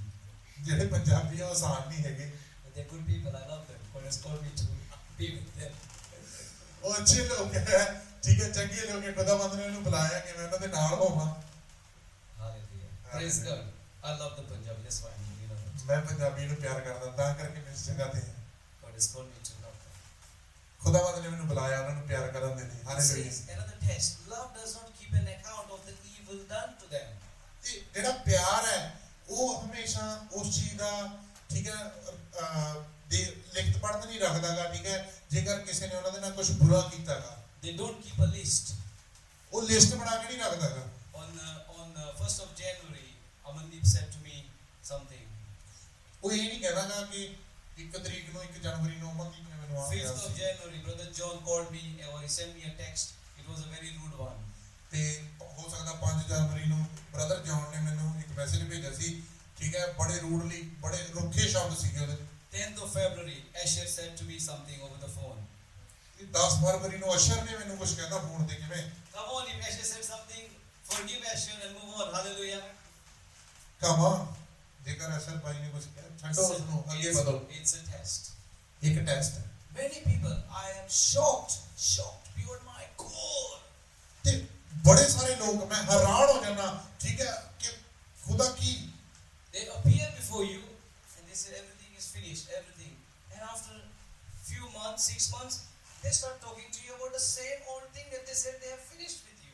ਜਿਹੜੇ ਪੰਜਾਬੀ ਆ ਉਹ ਆਸਾਨ ਨਹੀਂ ਹੈਗੇ। But they're good people. I love them. God has called me to be with them. ਉਹ ਅੱਛੇ ਲੋਕ ਹੈ, ਠੀਕ ਹੈ, ਚੰਗੇ ਲੋਕ ਹੈ। ਖੁਦਾਵੰਦ ਨੇ ਉਹਨੂੰ ਬੁਲਾਇਆ ਕਿ ਮੈਂ ਉਹਨਾਂ ਦੇ ਨਾਲ ਹੋਵਾਂ। Hallelujah. Praise God. I love the Punjabi. That's why you know that. ਮੈਂ ਪੰਜਾਬੀ ਨੂੰ ਪਿਆਰ ਕਰਦਾ, ਤਾਂ ਕਰਕੇ ਮੈਂ ਇਸ ਜਗ੍ਹਾ ਤੇ ਹਾਂ। God has called me to love them. ਖੁਦਾਵੰਦ ਨੇ ਮੈਨੂੰ ਬੁਲਾਇਆ ਉਹਨਾਂ ਨੂੰ ਪਿਆਰ ਕਰਨ ਦੇ ਲਈ। It hallelujah. says, another test. Love does not keep an account of the evil done to them. ਤੇ ਜਿਹੜਾ ਪਿਆਰ ਹੈ ਉਹ ਹਮੇਸ਼ਾ ਉਸ ਚੀਜ਼ ਦਾ, ਠੀਕ ਹੈ, ਦੇ ਲਿਖਤ ਪੜ੍ਹਤ ਨਹੀਂ ਰੱਖਦਾਗਾ, ਠੀਕ ਹੈ, ਜੇਕਰ ਕਿਸੇ ਨੇ ਉਹਨਾਂ ਦੇ ਨਾਲ ਕੁਝ ਬੁਰਾ ਕੀਤਾਗਾ। They don't keep a list. ਉਹ ਲਿਸਟ ਬਣਾ ਕੇ ਨਹੀਂ ਰੱਖਦਾਗਾ। On 1st of January, Amandeep said to me something. ਉਹ ਇਹ ਨਹੀਂ ਕਹਿਣਾਗਾ ਕਿ 1 ਤਰੀਕ ਨੂੰ, 1 ਜਨਵਰੀ ਨੂੰ ਅਮਨਦੀਪ ਨੇ ਮੈਨੂੰ ਆ 5th of January, Brother John called me or he sent me a text. It was a very rude one. ਤੇ ਹੋ ਸਕਦਾ 5 ਜਨਵਰੀ ਨੂੰ ਬ੍ਰਦਰ ਜੌਨ ਨੇ ਮੈਨੂੰ ਇੱਕ ਮੈਸੇਜ ਭੇਜਿਆ ਸੀ, ਠੀਕ ਹੈ, ਬੜੇ ਰੂਡਲੀ, ਬੜੇ ਰੁੱਖੇ ਸ਼ਬਦ ਸੀਗੇ ਉਹਦੇ। 10th of February, Asher said to me something over the phone. 10 ਫਰਵਰੀ ਨੂੰ ਅਸ਼ਰ ਨੇ ਮੈਨੂੰ ਕੁਝ ਕਹਿੰਦਾ ਫੋਨ ਤੇ। ਕਿਵੇਂ? Come on, if Asher said something, forgive Asher and move on. Hallelujah. Come on, ਜੇਕਰ ਅਸ਼ਰ ਭਾਈ ਨੇ ਕੁਝ ਕਿਹਾ, ਛੱਡੋ ਉਸ ਨੂੰ, ਅੱਗੇ ਵਧੋ। It's a test. ਇੱਕ ਟੈਸਟ ਹੈ। Many people, I am shocked beyond my core. ਤੇ ਬੜੇ ਸਾਰੇ ਲੋਕ, ਮੈਂ ਹੈਰਾਨ ਹੋ ਜਾਣਾ, ਠੀਕ ਹੈ, ਕਿ ਖੁਦਾ ਕੀ। They appear before you and they say everything is finished, everything. And after few months, 6 months, they start talking to you about the same old thing that they said they have finished with you.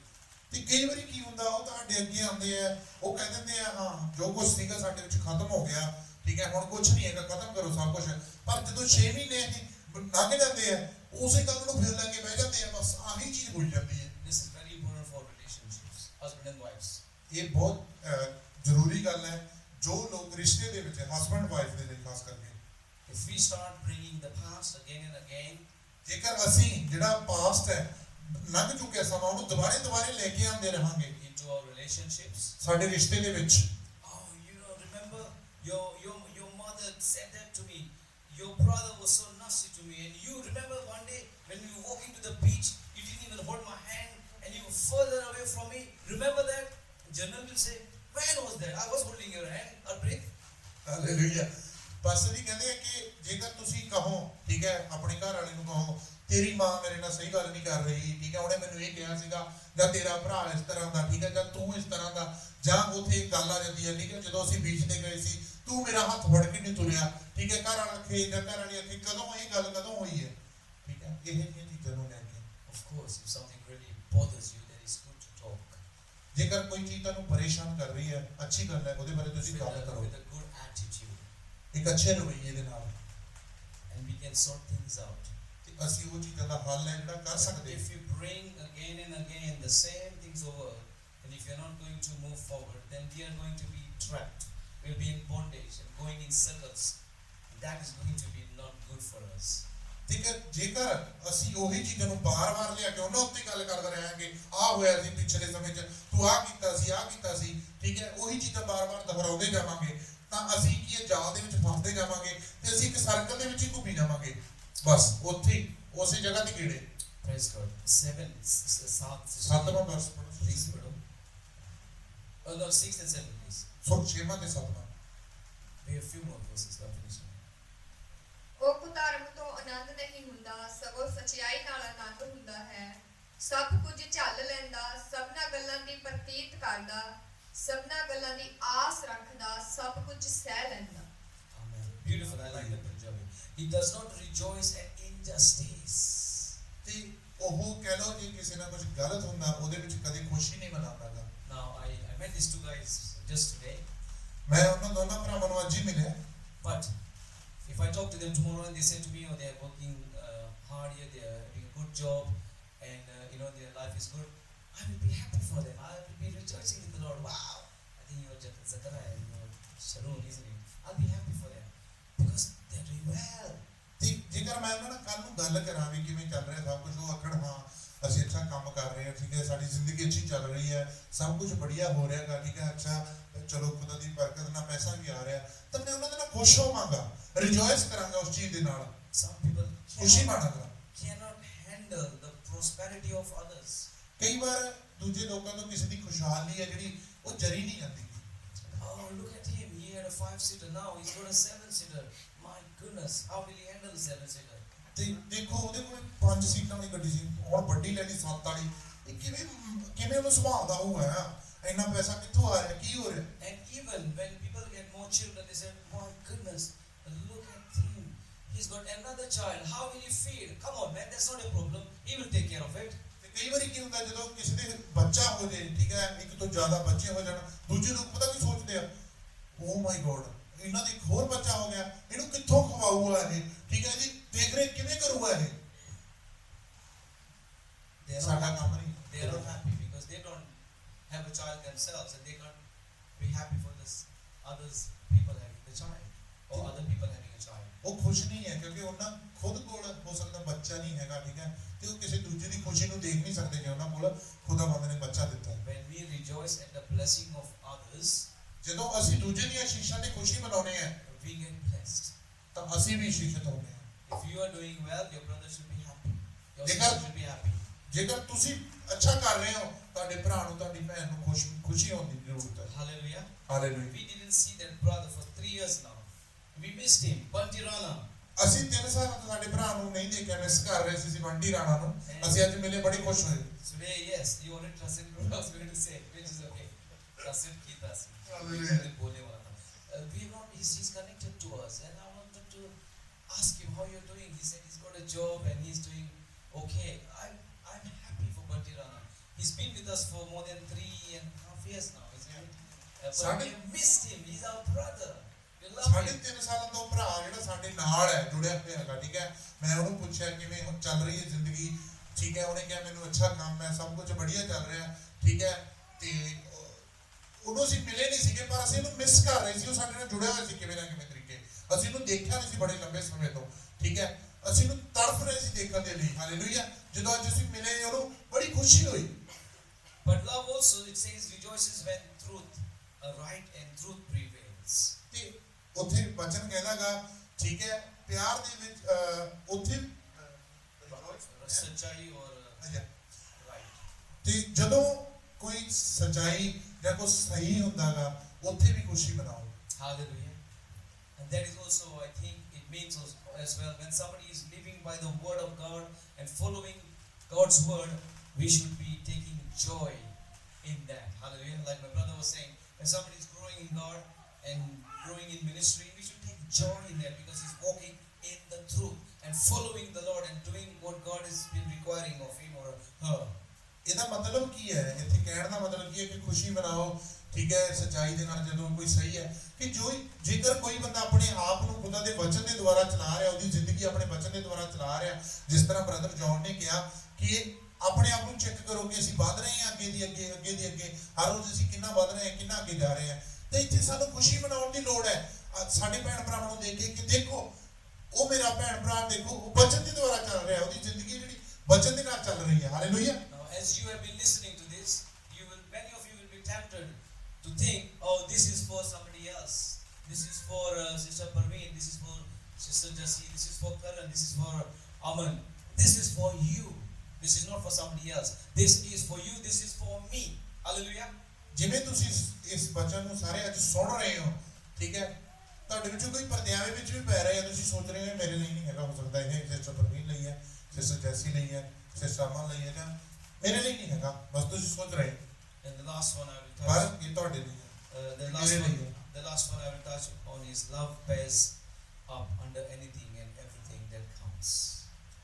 ਤੇ ਕਈ ਵਾਰੀ ਕੀ ਹੁੰਦਾ, ਉਹ ਤੁਹਾਡੇ ਅੱਗੇ ਆਉਂਦੇ ਆ, ਉਹ ਕਹਿ ਦਿੰਦੇ ਆ, ਹਾਂ ਜੋ ਕੁਝ ਸੀਗਾ ਸਾਡੇ ਵਿੱਚ ਖਤਮ ਹੋ ਗਿਆ, ਠੀਕ ਹੈ, ਹੁਣ ਕੁਝ ਨਹੀਂ ਹੈਗਾ, ਖਤਮ ਕਰੋ ਸਭ ਕੁਝ। ਪਰ ਜਦੋਂ 6 ਮਹੀਨੇ ਲੰਘ ਜਾਂਦੇ ਆ, ਉਸੇ ਗੱਲ ਨੂੰ ਫਿਰ ਲੈ ਕੇ ਬਹਿ ਜਾਂਦੇ ਆ, ਬਸ ਆਹੀ ਚੀਜ਼ ਹੋਈ ਜਾਂਦੀ ਹੈ। This is very important for relationships. husband and wives. ਇਹ ਬਹੁਤ ਜ਼ਰੂਰੀ ਗੱਲ ਹੈ ਜੋ ਲੋਕ ਰਿਸ਼ਤੇ ਦੇ ਵਿੱਚ ਹਸਬੰਡ ਵਾਈਫ ਦੇ ਲਈ ਖਾਸ ਕਰਕੇ If we start bringing the past again and again, ਜੇਕਰ ਅਸੀਂ ਜਿਹੜਾ ਪਾਸਟ ਹੈ ਲੰਘ ਚੁੱਕਿਆ ਸਮਾਂ ਉਹਨੂੰ ਦੁਬਾਰੇ ਲੈ ਕੇ ਆਉਂਦੇ ਰਹਾਂਗੇ into our relationships. ਸਾਡੇ ਰਿਸ਼ਤੇ ਦੇ ਵਿੱਚ Oh, remember your mother said that to me. Your brother was so nasty to me. And you remember one day when we were walking to the beach, you didn't even hold my hand and you were further away from me. Remember that? Journal will say, when was that? I was holding your hand. Arpreet? Hallelujah pastor ਜੀ ਕਹਿੰਦੇ ਆ ਕਿ ਜੇਕਰ ਤੁਸੀਂ ਕਹੋ ਠੀਕ ਹੈ ਆਪਣੇ ਘਰ ਵਾਲੇ ਨੂੰ ਕਹੋ ਤੇਰੀ ਮਾਂ ਮੇਰੇ ਨਾਲ ਸਹੀ ਗੱਲ ਨਹੀਂ ਕਰ ਰਹੀ ਠੀਕ ਹੈ ਉਹਨੇ ਮੈਨੂੰ ਇਹ ਕਿਹਾ ਸੀਗਾ ਜਾਂ ਤੇਰਾ ਭਰਾ ਇਸ ਤਰ੍ਹਾਂ ਦਾ ਠੀਕ ਹੈ ਜਾਂ ਤੂੰ ਇਸ ਤਰ੍ਹਾਂ ਦਾ ਜਾਂ ਉੱਥੇ ਇੱਕ ਗੱਲ ਆ ਜਾਂਦੀ ਹੈ ਠੀਕ ਹੈ ਜਦੋਂ ਅਸੀਂ ਬੀਚ ਤੇ ਗਏ ਸੀ ਤੂੰ ਮੇਰਾ ਹੱਥ ਫੜ ਕੇ ਨਹੀਂ ਤੁਰਿਆ ਠੀਕ ਹੈ ਘਰ ਵਾਲਾ ਆਖੇ ਜਾਂ ਘਰ ਵਾਲੀ ਆਖੇ ਕਦੋਂ ਇਹ ਗੱਲ ਕਦੋਂ ਹੋਈ ਹੈ ਠੀਕ ਹੈ ਇਹ ਚੀਜ਼ਾਂ ਨੂੰ ਲੈ ਕੇ Of course, if something really bothers you, then it's good to talk. ਜੇਕਰ ਕੋਈ ਚੀਜ਼ ਤੁਹਾਨੂੰ ਪਰੇਸ਼ਾਨ ਕਰ ਰਹੀ ਹੈ ਅੱਛੀ ਗੱਲ ਹੈ ਉਹਦੇ ਬਾਰੇ ਤੁਸੀਂ ਗੱਲ ਕਰੋ With a good attitude. ਇੱਕ ਅੱਛੇ ਰਵੱਈਏ ਦੇ ਨਾਲ And we can sort things out. ਤੇ ਅਸੀਂ ਉਹ ਚੀਜ਼ਾਂ ਦਾ ਹੱਲ ਹੈ ਜਿਹੜਾ ਕਰ ਸਕਦੇ If you bring again and again the same things over, and if you're not going to move forward, then we are going to be trapped. We'll be in bondage and going in circles. That is going to be not good for us. ਜੇਕਰ ਅਸੀਂ ਉਹੀ ਚੀਜ਼ਾਂ ਨੂੰ ਬਾਰ-ਬਾਰ ਲਿਆ ਕੇ ਉਹਨਾਂ ਉੱਤੇ ਗੱਲ ਕਰਦੇ ਰਹਾਂਗੇ ਆ ਹੋਇਆ ਸੀ ਪਿਛਲੇ ਸਮੇਂ 'ਚ ਤੂੰ ਆ ਕੀਤਾ ਸੀ ਠੀਕ ਹੈ ਉਹੀ ਚੀਜ਼ਾਂ ਬਾਰ-ਬਾਰ ਦੁਹਰਾਉਂਦੇ ਜਾਵਾਂਗੇ ਤਾਂ ਅਸੀਂ ਕੀ ਇਹ ਜਾਲ ਦੇ ਵਿੱਚ ਫਸਦੇ ਜਾਵਾਂਗੇ ਤੇ ਅਸੀਂ ਇੱਕ ਸਰਕਲ ਦੇ ਵਿੱਚ ਹੀ ਘੁੰਮੀ ਜਾਵਾਂਗੇ ਬਸ ਉੱਥੇ ਹੀ ਉਸੇ ਜਗ੍ਹਾ ਤੇ ਕੀੜੇ Praise God. 7ਵਾਂ ਵਰਸ ਪੜ੍ਹੋ Please, madam. Oh no, 6 and 7, please. ਸੋ 6ਵਾਂ ਤੇ 7ਵਾਂ We have a few more verses. I'm finishing. ਉਹ ਕੁਧਰਮ ਤੋਂ ਆਨੰਦ ਨਹੀਂ ਹੁੰਦਾ ਸਗੋਂ ਸਚਾਈ ਨਾਲ ਆਨੰਦ ਹੁੰਦਾ ਹੈ ਸਭ ਕੁਝ ਝੱਲ ਲੈਂਦਾ ਸਭਨਾਂ ਗੱਲਾਂ ਦੀ ਪ੍ਰਤੀਤ ਕਰਦਾ ਸਭਨਾਂ ਗੱਲਾਂ ਦੀ ਆਸ ਰੱਖਦਾ ਸਭ ਕੁਝ ਸਹਿ ਲੈਂਦਾ Amen. Beautiful. I like the Punjabi. He does not rejoice at injustice. ਤੇ ਉਹ ਕਹਿ ਲਓ ਜੇ ਕਿਸੇ ਨਾਲ ਕੁਝ ਗਲਤ ਹੁੰਦਾ ਉਹਦੇ ਵਿੱਚ ਕਦੇ ਖੁਸ਼ੀ ਨਹੀਂ ਮਨਾਉਂਦਾਗਾ Now I met these two guys just today. ਮੈਂ ਉਹਨਾਂ ਦੋਨਾਂ ਭਰਾਵਾਂ ਨੂੰ ਅੱਜ ਹੀ ਮਿਲਿਆ But if I talk to them tomorrow and they say to me, they are working hard here, they are having a good job, and their life is good, I will be happy for them. I will be rejoicing with the Lord. Wow! I think Zachariah, Sharon, isn't it? I'll be happy for them because they are doing well. ਤੇ ਜੇਕਰ ਮੈਂ ਉਹਨਾਂ ਨਾਲ ਕੱਲ ਨੂੰ ਗੱਲ ਕਰਾਂ ਵੀ ਕਿਵੇਂ ਚੱਲ ਰਿਹਾ ਸਭ ਕੁਝ ਉਹ ਆਖਣ ਹਾਂ ਅਸੀਂ ਅੱਛਾ ਕੰਮ ਕਰ ਰਹੇ ਹਾਂ ਠੀਕ ਹੈ ਸਾਡੀ ਜ਼ਿੰਦਗੀ ਅੱਛੀ ਚੱਲ ਰਹੀ ਹੈ ਸਭ ਕੁਝ ਬੜੀਆ ਹੋ ਰਿਹਾ ਗਾ ਠੀਕ ਹੈ ਅੱਛਾ ਚਲੋ ਖੁਦਾ ਦੀ ਬਰਕਤ ਨਾਲ ਪੈਸਾ ਵੀ ਆ ਰਿਹਾ ਤਾਂ ਮੈਂ ਉਹਨਾਂ ਦੇ ਨਾਲ ਖੁਸ਼ ਹੋਵਾਂਗਾ ਰਿਜੋਇਸ ਕਰਾਂਗਾ ਉਸ ਚੀਜ਼ ਦੇ ਨਾਲ Some people ਖੁਸ਼ੀ ਮਾਣਾਂਗਾ cannot handle the prosperity of others. ਕਈ ਵਾਰ ਦੂਜੇ ਲੋਕਾਂ ਤੋਂ ਕਿਸੇ ਦੀ ਖੁਸ਼ਹਾਲੀ ਹੈ ਜਿਹੜੀ ਉਹ ਜਰੀ ਨਹੀਂ ਜਾਂਦੀ Oh, look at him. He had a 5-seater. Now he's got a 7-seater. My goodness, how will he handle the 7-seater? ਤੇ ਦੇਖੋ ਉਹਦੇ ਕੋਲ 5 ਸੀਟਾਂ ਵਾਲੀ ਗੱਡੀ ਸੀ ਹੁਣ ਵੱਡੀ ਲੈ ਲਈ 7 ਵਾਲੀ ਇਹ ਕਿਵੇਂ ਉਹਨੂੰ ਸੰਭਾਲਦਾ ਹੋਊਗਾ ਇੰਨਾ ਪੈਸਾ ਕਿੱਥੋਂ ਆ ਰਿਹਾ ਕੀ ਹੋ ਰਿਹਾ And even when people get more children, they say, my goodness, look at him. He's got another child. How will he feed? Come on, man, that's not a problem. He will take care of it. ਤੇ ਕਈ ਵਾਰੀ ਕੀ ਹੁੰਦਾ ਜਦੋਂ ਕਿਸੇ ਦੇ ਬੱਚਾ ਹੋ ਜਾਏ ਠੀਕ ਹੈ ਇੱਕ ਤੋਂ ਜ਼ਿਆਦਾ ਬੱਚੇ ਹੋ ਜਾਣ ਦੂਜੇ ਲੋਕ ਪਤਾ ਕੀ ਸੋਚਦੇ ਆ ਓ ਮਾਈ ਗੋਡ ਇਹਨਾਂ ਦੇ ਇੱਕ ਹੋਰ ਬੱਚਾ ਹੋ ਗਿਆ ਇਹਨੂੰ ਕਿੱਥੋਂ ਖਵਾਊਗਾ ਇਹ ਠੀਕ ਹੈ ਜੀ ਦੇਖ ਰਹੇ ਕਿਵੇਂ ਕਰੂਗਾ ਇਹ ਸਾਡਾ ਕੰਮ ਨਹੀਂ They are not happy because they don't have a child themselves and they can't be happy for this others people having the child or other people having a child. ਉਹ ਖੁਸ਼ ਨਹੀਂ ਹੈ ਕਿਉਂਕਿ ਉਹਨਾਂ ਖੁਦ ਕੋਲ ਹੋ ਸਕਦਾ ਬੱਚਾ ਨਹੀਂ ਹੈਗਾ ਠੀਕ ਹੈ ਤੇ ਉਹ ਕਿਸੇ ਦੂਜੇ ਦੀ ਖੁਸ਼ੀ ਨੂੰ ਦੇਖ ਨਹੀਂ ਸਕਦੇ ਕਿ ਉਹਨਾਂ ਕੋਲ ਖੁਦਾਵੰਦ ਨੇ ਬੱਚਾ ਦਿੱਤਾ When we rejoice at the blessing of others, ਜਦੋਂ ਅਸੀਂ ਦੂਜੇ ਦੀਆਂ ਸ਼ੀਸ਼ਾਂ ਦੀ ਖੁਸ਼ੀ ਮਨਾਉਂਦੇ ਆ we get blessed. ਤਾਂ ਅਸੀਂ ਵੀ ਸ਼ੀਸ਼ਤ ਹੁੰਦੇ ਆ If you are doing well, your brother should be happy. Your Because- sister should be happy. ਜੇਕਰ ਤੁਸੀਂ ਅੱਛਾ ਕਰ ਰਹੇ ਹੋ ਤੁਹਾਡੇ ਭਰਾ ਨੂੰ ਤੁਹਾਡੀ ਭੈਣ ਨੂੰ ਖੁਸ਼ੀ ਹੋਣ ਦੀ ਜ਼ਰੂਰਤ ਹੈ Hallelujah. Hallelujah We didn't see that brother for 3 years now. We missed him. Bunty Rana. ਅਸੀਂ 3 ਸਾਲਾਂ ਤੋਂ ਸਾਡੇ ਭਰਾ ਨੂੰ ਨਹੀਂ ਦੇਖਿਆ ਮਿਸ ਕਰ ਰਹੇ ਸੀ ਬੰਟੀ ਰਾਣਾ ਨੂੰ ਅਸੀਂ ਅੱਜ ਮਿਲੇ ਬੜੇ ਖੁਸ਼ ਹੋਏ Today, yes, you already trusted what I was going to say, which is okay. Trusted kita si. Hallelujah. We are not. He's connected to us, and I wanted to ask him how you're doing. He said he's got a job and he's doing okay. I'm happy for Bunty Rana. He's been with us for more than 3.5 years now, isn't it? But we have missed him. He's our brother. We love ਸਾਡੇ him. 3 ਸਾਲਾਂ ਤੋਂ ਭਰਾ ਜਿਹੜਾ ਸਾਡੇ ਨਾਲ ਹੈ ਜੁੜਿਆ ਹੋਇਆ ਹੈਗਾ ਠੀਕ ਹੈ ਮੈਂ ਉਹਨੂੰ ਪੁੱਛਿਆ ਕਿਵੇਂ ਚੱਲ ਰਹੀ ਹੈ ਜ਼ਿੰਦਗੀ ਠੀਕ ਹੈ ਉਹਨੇ ਕਿਹਾ ਮੈਨੂੰ ਅੱਛਾ ਕੰਮ ਹੈ ਸਭ ਕੁਝ ਬੜੀਆ ਚੱਲ ਰਿਹਾ ਠੀਕ ਹੈ ਤੇ ਉਹਨੂੰ ਅਸੀਂ ਮਿਲੇ ਨਹੀਂ ਸੀਗੇ ਪਰ ਅਸੀਂ ਇਹਨੂੰ ਮਿਸ ਕਰ ਰਹੇ ਸੀ। ਉਹ ਸਾਡੇ ਨਾਲ ਜੁੜਿਆ ਹੋਇਆ ਸੀ ਕਿਵੇਂ ਨਾ ਕਿਵੇਂ ਤਰੀਕੇ। ਅਸੀਂ ਇਹਨੂੰ ਦੇਖਿਆ ਨਹੀਂ ਸੀ ਬੜੇ ਲੰਬੇ ਸਮੇਂ ਤੋਂ, ਠੀਕ ਹੈ। ਅਸੀਂ ਇਹਨੂੰ ਤੜਫ ਰਹੇ ਸੀ ਦੇਖਣ ਦੇ ਲਈ। ਹਾਲੇਲੂਇਆ। ਜਦੋਂ ਅੱਜ ਅਸੀਂ ਮਿਲੇ ਉਹਨੂੰ ਬੜੀ ਖੁਸ਼ੀ ਹੋਈ। But love also, it says, rejoices when truth, right and truth prevails. ਤੇ ਉੱਥੇ ਵਚਨ ਕਹਿੰਦਾਗਾ, ਠੀਕ ਹੈ, ਪਿਆਰ ਦੇ ਵਿੱਚ ਉੱਥੇ ਸੱਚਾਈ ਔਰ right. ਤੇ ਜਦੋਂ ਕੋਈ ਸੱਚਾਈ ਜਾਂ ਕੋਈ ਸਹੀ ਹੁੰਦਾਗਾ ਉੱਥੇ ਵੀ ਖੁਸ਼ੀ ਮਨਾਓ। Hallelujah. And that is also, I think, it means as well, when somebody is living by the word of God and following God's word, we should be taking joy in that. Hallelujah. Like my brother was saying, when somebody is growing in God and growing in ministry, we should take joy in that because he's walking in the truth and following the Lord and doing what God has been requiring of him or her. ਇਹਦਾ ਮਤਲਬ ਕੀ ਹੈ? ਇੱਥੇ ਕਹਿਣ ਦਾ ਮਤਲਬ ਕੀ ਹੈ ਕਿ ਖੁਸ਼ੀ ਮਨਾਓ, ਠੀਕ ਹੈ, ਸੱਚਾਈ ਦੇ ਨਾਲ ਜਦੋਂ ਕੋਈ ਸਹੀ ਹੈ ਕਿ ਜੇਕਰ ਕੋਈ ਬੰਦਾ ਆਪਣੇ ਆਪ ਨੂੰ ਖੁਦਾ ਦੇ ਵਚਨ ਦੇ ਦੁਆਰਾ ਚਲਾ ਰਿਹਾ, ਉਹਦੀ ਜ਼ਿੰਦਗੀ ਆਪਣੇ ਵਚਨ ਦੇ ਦੁਆਰਾ ਚਲਾ ਰਿਹਾ, ਜਿਸ ਤਰ੍ਹਾਂ ਬ੍ਰਦਰ ਜੌਨ ਨੇ ਕਿਹਾ ਕਿ ਆਪਣੇ ਆਪ ਨੂੰ ਚੈੱਕ ਕਰੋ ਕਿ ਅਸੀਂ ਵੱਧ ਰਹੇ ਹਾਂ ਅੱਗੇ ਦੀ ਅੱਗੇ, ਹਰ ਰੋਜ਼ ਅਸੀਂ ਕਿੰਨਾ ਵੱਧ ਰਹੇ ਹਾਂ, ਕਿੰਨਾ ਅੱਗੇ ਜਾ ਰਹੇ ਹਾਂ। ਤੇ ਇੱਥੇ ਸਾਨੂੰ ਖੁਸ਼ੀ ਮਨਾਉਣ ਦੀ ਲੋੜ ਹੈ। ਸਾਡੇ ਭੈਣ ਭਰਾਵਾਂ ਨੂੰ ਦੇਖ ਕੇ ਕਿ ਦੇਖੋ ਉਹ ਮੇਰਾ ਭੈਣ ਭਰਾ, ਦੇਖੋ ਉਹ ਵਚਨ ਦੇ ਦੁਆਰਾ ਚੱਲ ਰਿਹਾ, ਉਹਦੀ ਜ਼ਿੰਦਗੀ ਜਿਹੜੀ ਵਚਨ ਦੇ ਨਾਲ ਚੱਲ ਰਹੀ ਹੈ। Hallelujah. Now, as you have been listening to this, many of you will be tempted to think, oh, this is for somebody else. This is for Sister Parveen. This is for Sister Jassi. This is for Karan. This is for Aman. This is for you. This is not for somebody else. This is for you. This is for me. Hallelujah. ਜਿਵੇਂ ਤੁਸੀਂ ਇਸ ਵਚਨ ਨੂੰ ਸਾਰੇ ਅੱਜ ਸੁਣ ਰਹੇ ਹੋ, ਠੀਕ ਹੈ, ਤੁਹਾਡੇ ਵਿੱਚੋਂ ਕੋਈ ਪਰਦਿਆਵੇ ਵਿੱਚ ਵੀ ਪੈ ਰਹੇ ਆ, ਤੁਸੀਂ ਸੋਚ ਰਹੇ ਹੋ ਮੇਰੇ ਲਈ ਨਹੀਂ ਹੈਗਾ, ਹੋ ਸਕਦਾ ਇਹ ਸਿਸਟਰ ਪ੍ਰਵੀਨ ਲਈ ਹੈ, ਸਿਸਟਰ ਜੈਸੀ ਲਈ ਹੈ, ਸਿਸਟਰ ਅਮਨ ਲਈ ਹੈ, ਜਾਂ ਮੇਰੇ ਲਈ ਨਹੀਂ ਹੈਗਾ, ਬਸ ਤੁਸੀਂ ਸੋਚ ਰਹੇ। And the last one I will touch. ਪਰ ਇਹ ਤੁਹਾਡੇ ਲਈ ਹੈ, The last one I will touch on is love bears up under anything and everything that comes.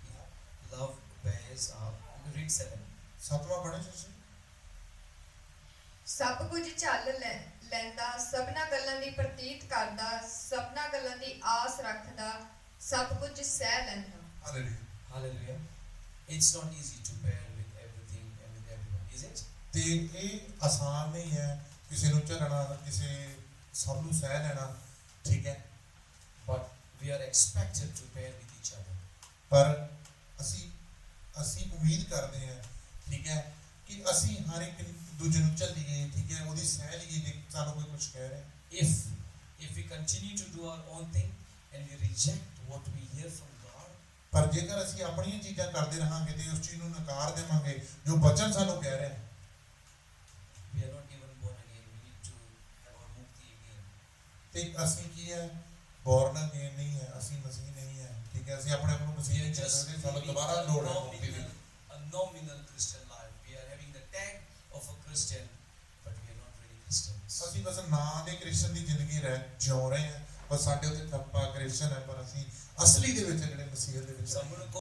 Yeah. Love bears up. Read 7. ਸਤਵਾਂ ਪੜ੍ਹੇ ਤੁਸੀਂ। ਸਭ ਕੁਝ ਝੱਲ ਲੈਂਦਾ, ਸਭਨਾ ਗੱਲਾਂ ਦੀ ਪ੍ਰਤੀਤ ਕਰਦਾ, ਸਭਨਾ ਗੱਲਾਂ ਦੀ ਆਸ ਰੱਖਦਾ, ਸਭ ਕੁਝ ਸਹਿ ਲੈਂਦਾ। Hallelujah. Hallelujah. It's not easy to bear with everything and with everyone, is it? ਤੇ ਇਹ ਆਸਾਨ ਨਹੀਂ ਹੈ ਕਿਸੇ ਨੂੰ ਝੱਲਣਾ, ਕਿਸੇ ਸਭ ਨੂੰ ਸਹਿ ਲੈਣਾ, ਠੀਕ ਹੈ, But we are expected to bear with each other. ਪਰ ਅਸੀਂ ਉਮੀਦ ਕਰਦੇ ਹਾਂ, ਠੀਕ ਹੈ, ਕਿ ਅਸੀਂ ਹਰ ਇੱਕ ਦੂਜੇ ਨੂੰ ਝੱਲੀਏ, ਠੀਕ ਹੈ, ਉਹਦੀ ਸਹਿ ਲਈਏ ਜੇ ਸਾਨੂੰ ਕੋਈ ਕੁਝ ਕਹਿ ਰਿਹਾ। If we continue to do our own thing and we reject what we hear from God, ਪਰ ਜੇਕਰ ਅਸੀਂ ਆਪਣੀਆਂ ਚੀਜ਼ਾਂ ਕਰਦੇ ਰਹਾਂਗੇ ਤੇ ਉਸ ਚੀਜ਼ ਨੂੰ ਨਕਾਰ ਦੇਵਾਂਗੇ ਜੋ ਬਚਨ ਸਾਨੂੰ ਕਹਿ ਰਿਹਾ, we are not even born again. We need to have our mukti again. ਤੇ ਅਸੀਂ ਕੀ ਹੈ, ਬੋਰਨ ਅਗੇਨ ਨਹੀਂ ਹੈ, ਅਸੀਂ ਮਸੀਹ ਨਹੀਂ ਹੈ, ਠੀਕ ਹੈ, ਅਸੀਂ ਆਪਣੇ ਆਪ ਨੂੰ ਮਸੀਹ We are ਨਹੀਂ ਕਹਿ just ਸਕਦੇ, ਸਾਨੂੰ living ਦੁਬਾਰਾ ਲੋੜ ਹੈ ਮੁਕਤੀ ਦੀ। a nominal Christian life. We are having the tag of a Christian, but we are not really Christians. ਅਸੀਂ ਬਸ ਨਾਂ ਦੇ ਕ੍ਰਿਸਚਨ ਦੀ ਜ਼ਿੰਦਗੀ ਜਿਉ ਰਹੇ ਹਾਂ, ਬਸ ਸਾਡੇ ਉੱਤੇ ਠੱਪਾ ਕ੍ਰਿਸਚਨ ਹੈ, ਪਰ ਅਸੀਂ ਅਸਲੀ ਦੇ ਵਿੱਚ ਜਿਹੜੇ ਮਸੀਹ ਦੇ ਵਿੱਚ So I'm going to go